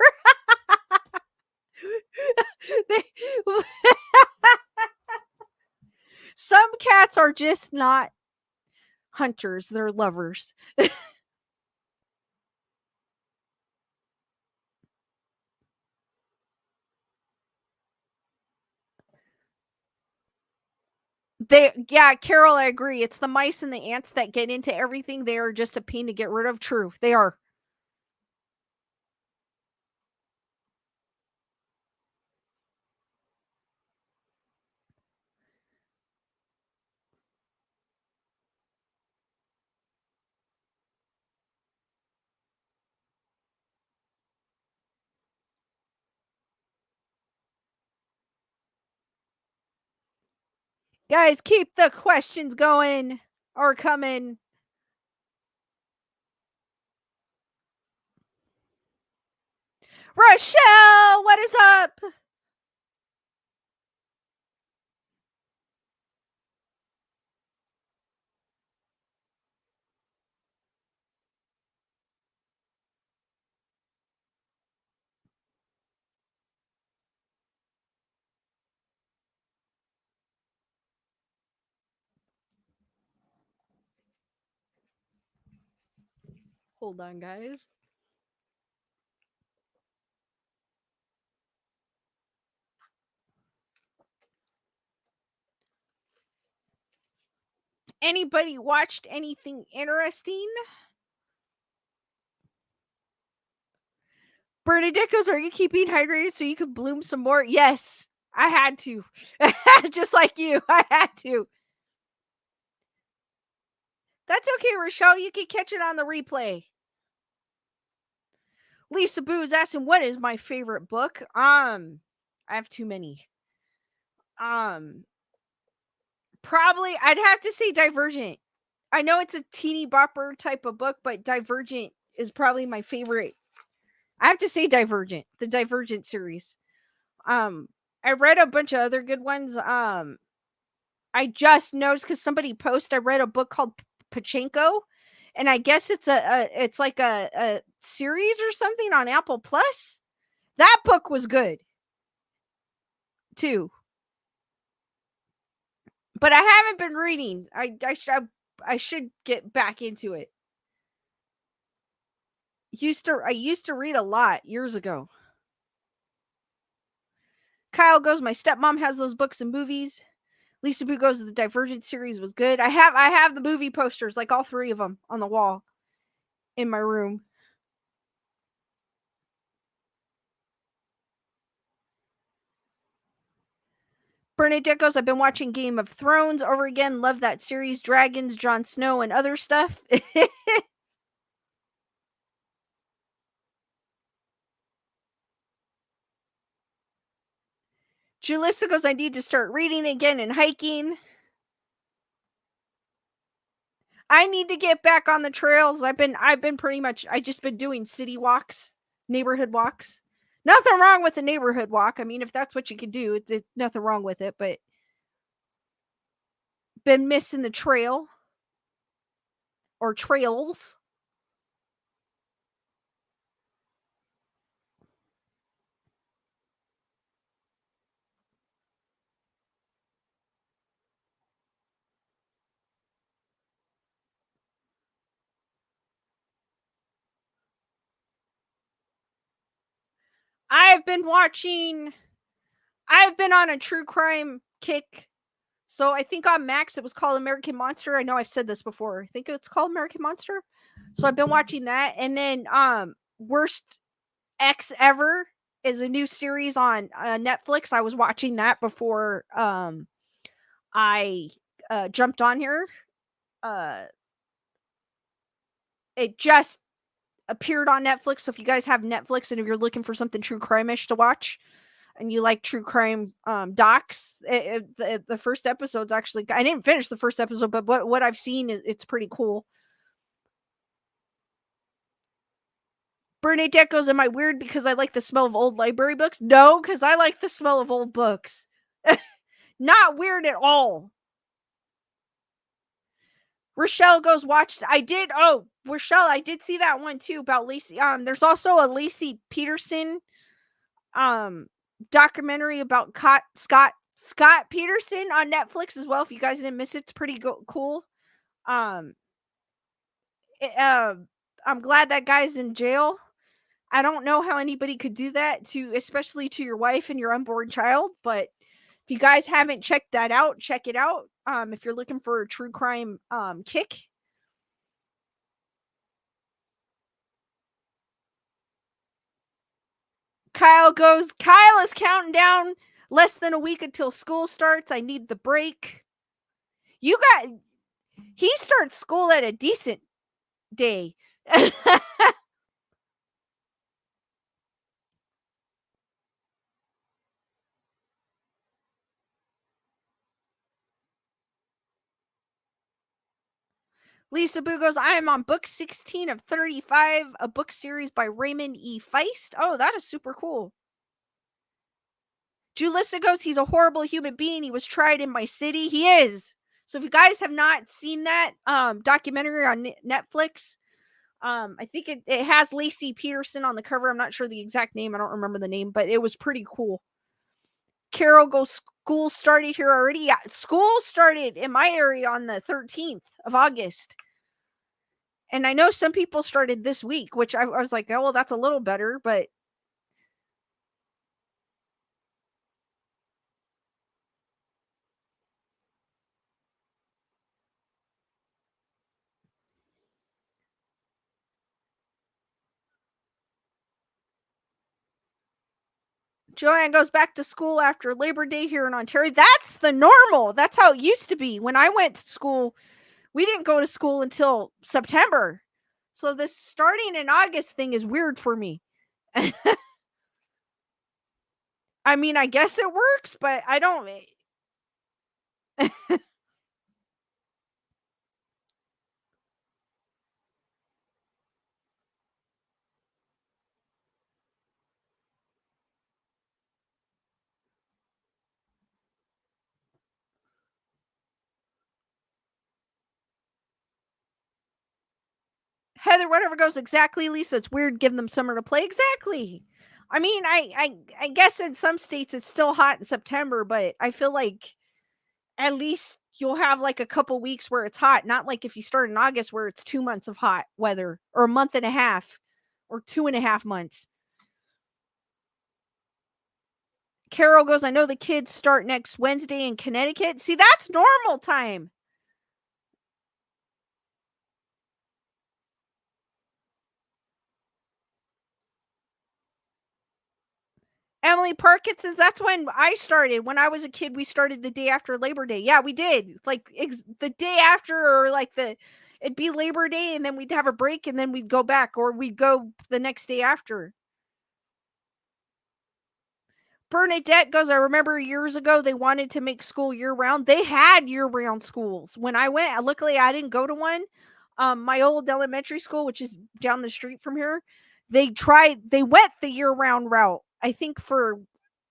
Some cats are just not hunters, they're lovers. Yeah, Carol, I agree. It's the mice and the ants that get into everything. They are just a pain to get rid of. True. They are. Guys, keep the questions going or coming. Rochelle, what is up? Hold on, guys. Anybody watched anything interesting? Bernadette goes, are you keeping hydrated so you can bloom some more? Yes, I had to. Just like you, I had to. That's okay, Rochelle. You can catch it on the replay. Lisa Boo is asking, what is my favorite book? I have too many. Probably I'd have to say Divergent. I know it's a teeny bopper type of book, but Divergent is probably my favorite. I have to say Divergent, the Divergent series. I read a bunch of other good ones. I just noticed because somebody posted. I read a book called Pachenko, and I guess it's like a series or something on Apple Plus. That book was good too, but I haven't been reading. I should get back into it. I used to read a lot years ago. Kyle goes, my stepmom has those books and movies. Lisa Boo goes, the Divergent series was good. I have the movie posters, like all three of them, on the wall in my room. Bernadette goes, I've been watching Game of Thrones over again. Love that series. Dragons, Jon Snow, and other stuff. Julissa goes, I need to start reading again and hiking. I need to get back on the trails. I've been pretty much, I just been doing city walks, neighborhood walks. Nothing wrong with a neighborhood walk. I mean, if that's what you can do, it's nothing wrong with it, but been missing the trail or trails. I've been on a true crime kick. So I think on Max it was called American Monster. I know I've said this before. I think it's called American Monster. So I've been watching that, and then Worst X Ever is a new series on Netflix. I was watching that before I jumped on here. It just appeared on Netflix. So if you guys have Netflix and if you're looking for something true crime-ish to watch, and you like true crime docs, the first episode's actually, I didn't finish the first episode, but what I've seen, it's pretty cool. Bernadette goes, am I weird because I like the smell of old library books? No, because I like the smell of old books. Not weird at all. Rochelle goes, watched. I did. Oh, Rochelle, I did see that one too about Lacey. There's also a Lacey Peterson documentary about Scott Peterson on Netflix as well. If you guys didn't miss it, it's pretty cool. I'm glad that guy's in jail. I don't know how anybody could do that to, especially to your wife and your unborn child. But if you guys haven't checked that out, check it out. if you're looking for a true crime kick. Kyle is counting down less than a week until school starts. I need the break. You got He starts school at a decent day. Lisa Boo goes, I am on book 16 of 35, a book series by Raymond E. Feist. Oh, that is super cool. Julissa goes, he's a horrible human being. He was tried in my city. He is. So if you guys have not seen that documentary on Netflix, I think it has Lacey Peterson on the cover. I'm not sure the exact name. I don't remember the name, but it was pretty cool. Carol goes, school started here already. Yeah, school started in my area on the 13th of August. And I know some people started this week, which I was like, oh, well, that's a little better, but Joanne goes back to school after Labor Day here in Ontario. That's the normal. That's how it used to be. When I went to school, we didn't go to school until September. So this starting in August thing is weird for me. I mean, I guess it works, but I don't. Heather, whatever goes exactly, Lisa. It's weird giving them summer to play. Exactly. I mean, I guess in some states it's still hot in September, but I feel like at least you'll have like a couple weeks where it's hot. Not like if you start in August where it's 2 months of hot weather, or a month and a half, or 2.5 months. Carol goes, I know the kids start next Wednesday in Connecticut. See, that's normal time. Emily Parkinson's, that's when I started. When I was a kid, we started the day after Labor Day. Yeah, we did. Like the day after, or like it'd be Labor Day and then we'd have a break and then we'd go back, or we'd go the next day after. Bernadette goes, I remember years ago they wanted to make school year round. They had year round schools. When I went, luckily I didn't go to one. My old elementary school, which is down the street from here, they went the year round route, I think for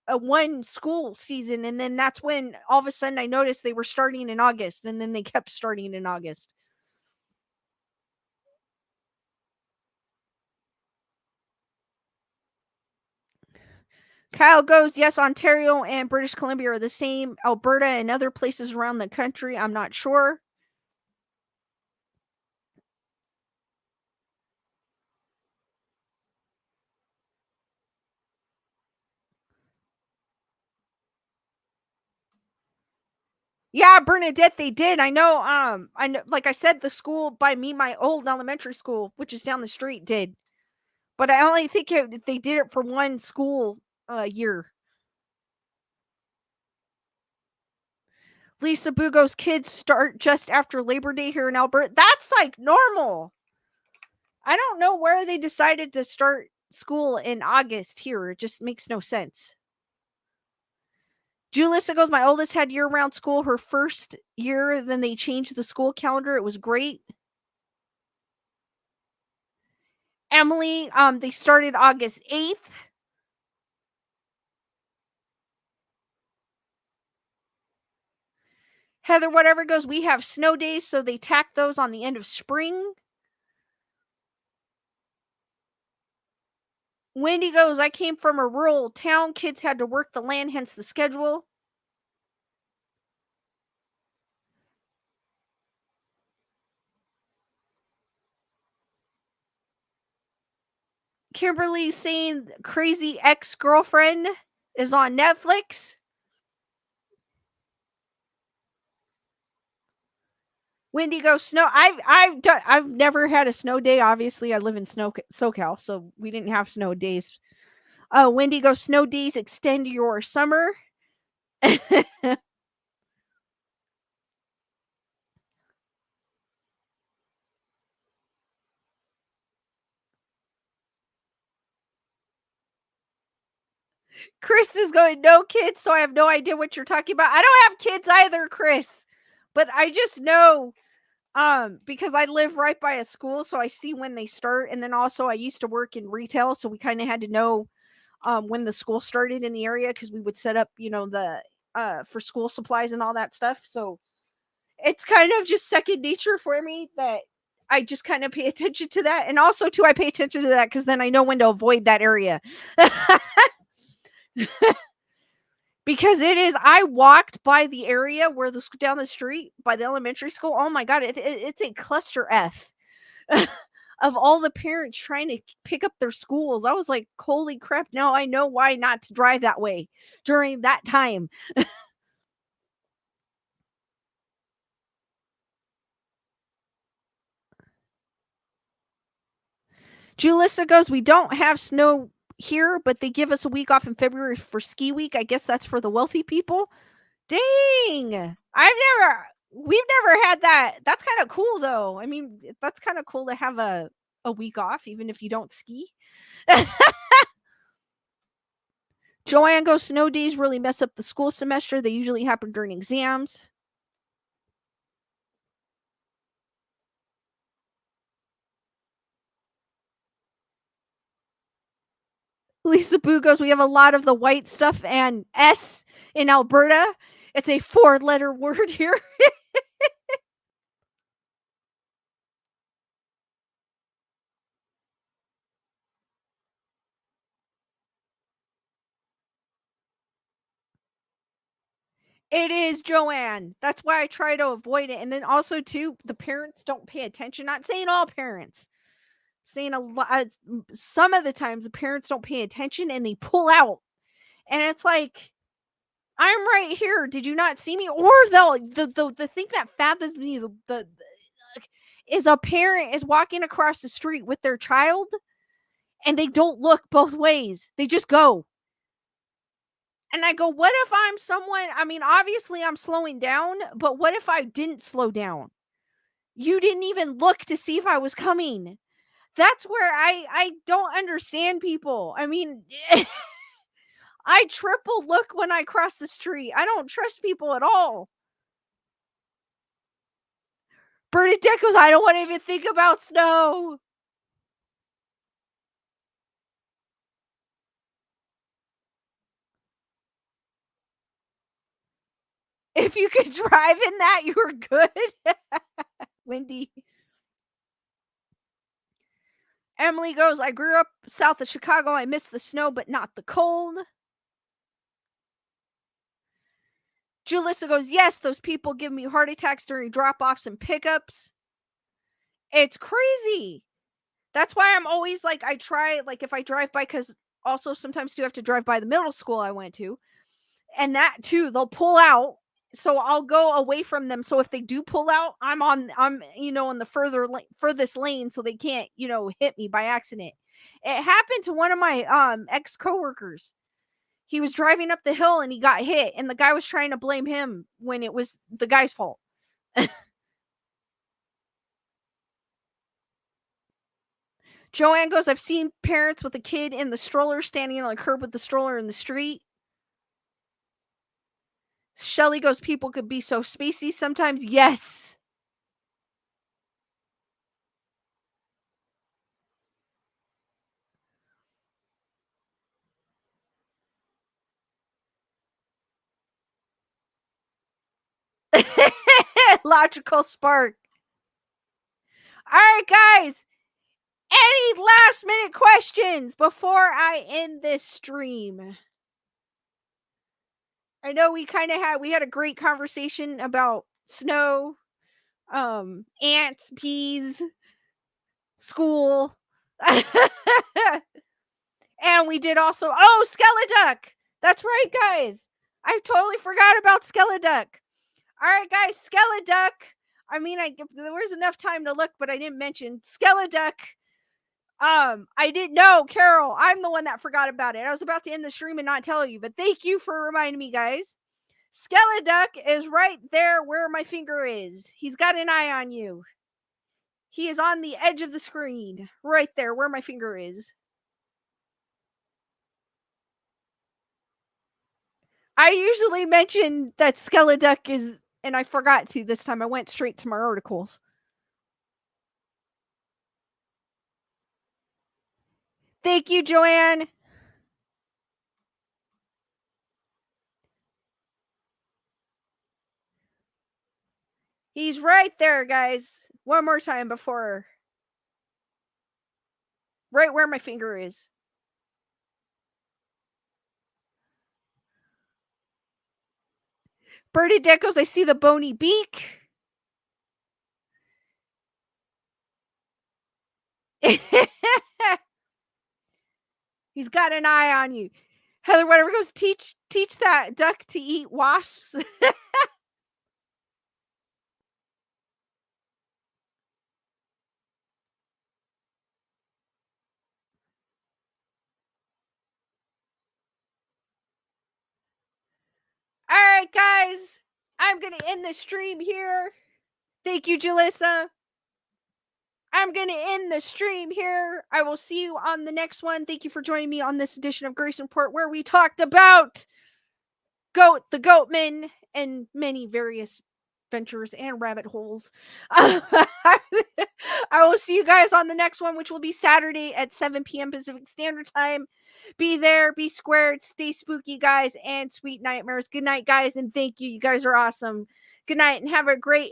a one school season. And then that's when all of a sudden I noticed they were starting in August, and then they kept starting in August. Kyle goes, yes, Ontario and British Columbia are the same. Alberta and other places around the country, I'm not sure. Yeah, Bernadette, they did. I know. I know. Like I said, the school by me, my old elementary school, which is down the street, did. But I only think they did it for one school year. Lisa Bugo's kids start just after Labor Day here in Alberta. That's like normal. I don't know where they decided to start school in August here. It just makes no sense. Julissa goes, my oldest had year round school her first year. Then they changed the school calendar. It was great. Emily, they started August 8th. Heather, whatever goes, we have snow days, so they tack those on the end of spring. Wendy goes, I came from a rural town. Kids had to work the land, hence the schedule. Kimberly saying Crazy Ex-Girlfriend is on Netflix. Wendy goes snow. I've never had a snow day. Obviously, I live in SoCal, so we didn't have snow days. Wendy goes snow days extend your summer. Chris is going, no kids, so I have no idea what you're talking about. I don't have kids either, Chris. But I just know because I live right by a school, so I see when they start. And then also I used to work in retail, so we kind of had to know when the school started in the area because we would set up, the for school supplies and all that stuff. So it's kind of just second nature for me that I just kind of pay attention to that. And also too, I pay attention to that because then I know when to avoid that area. Because I walked by the area where down the street by the elementary school. Oh my god, it's a cluster F of all the parents trying to pick up their schools. I was like, holy crap! Now I know why not to drive that way during that time. Julissa goes, we don't have snow here, but they give us a week off in February for ski week. I guess that's for the wealthy people. Dang. We've never had that. That's kind of cool though. I mean, that's kind of cool to have a week off even if you don't ski. Joanne goes, snow days really mess up the school semester. They usually happen during exams. Lisa Boo goes, we have a lot of the white stuff and S in Alberta. It's a 4-letter word here. It is, Joanne. That's why I try to avoid it. And then also too, the parents don't pay attention. Not saying all parents. Saying a lot. Some of the times the parents don't pay attention and they pull out. And it's like, I'm right here. Did you not see me? Or the thing that fathoms me is a parent is walking across the street with their child and they don't look both ways. They just go. And I go, what if I'm someone, I mean, obviously I'm slowing down, but what if I didn't slow down? You didn't even look to see if I was coming. That's where I don't understand people. I mean, I triple look when I cross the street. I don't trust people at all. Bernadette goes, I don't want to even think about snow. If you could drive in that, you were good. Wendy. Emily goes, I grew up south of Chicago. I miss the snow, but not the cold. Julissa goes, yes, those people give me heart attacks during drop-offs and pickups. It's crazy. That's why I'm always like, I try, like if I drive by, because also sometimes you have to drive by the middle school I went to. And that too, they'll pull out. So I'll go away from them. So if they do pull out, I'm in the furthest lane so they can't, hit me by accident. It happened to one of my ex coworkers. He was driving up the hill and he got hit, and the guy was trying to blame him when it was the guy's fault. Joanne goes, I've seen parents with a kid in the stroller standing on the curb with the stroller in the street. Shelly goes, people could be so spacey sometimes. Yes. Logical spark. All right, guys. Any last minute questions before I end this stream? I know we had a great conversation about snow, ants, bees, school. And we did also, Skeleduck. That's right, guys. I totally forgot about Skeleduck. All right, guys, Skeleduck. I mean, there was enough time to look, but I didn't mention Skeleduck. I didn't know, Carol. I'm the one that forgot about it. I was about to end the stream and not tell you, but thank you for reminding me, guys. Skeleduck is right there where my finger is. He's got an eye on you. He is on the edge of the screen, right there where my finger is. I usually mention that Skeleduck is, and I forgot to this time. I went straight to my articles. Thank you, Joanne. He's right there, guys. One more time before. Right where my finger is. Birdie Deckos, I see the bony beak. He's got an eye on you. Heather, whatever goes, teach that duck to eat wasps. All right, guys. I'm going to end the stream here. Thank you, Jalissa. I'm going to end the stream here. I will see you on the next one. Thank you for joining me on this edition of Grayson Report, where we talked about the Goatman, and many various ventures and rabbit holes. I will see you guys on the next one, which will be Saturday at 7 p.m. Pacific Standard Time. Be there, be squared, stay spooky, guys, and sweet nightmares. Good night, guys, and thank you. You guys are awesome. Good night, and have a great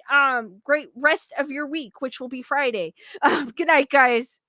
rest of your week, which will be Friday. Good night, guys.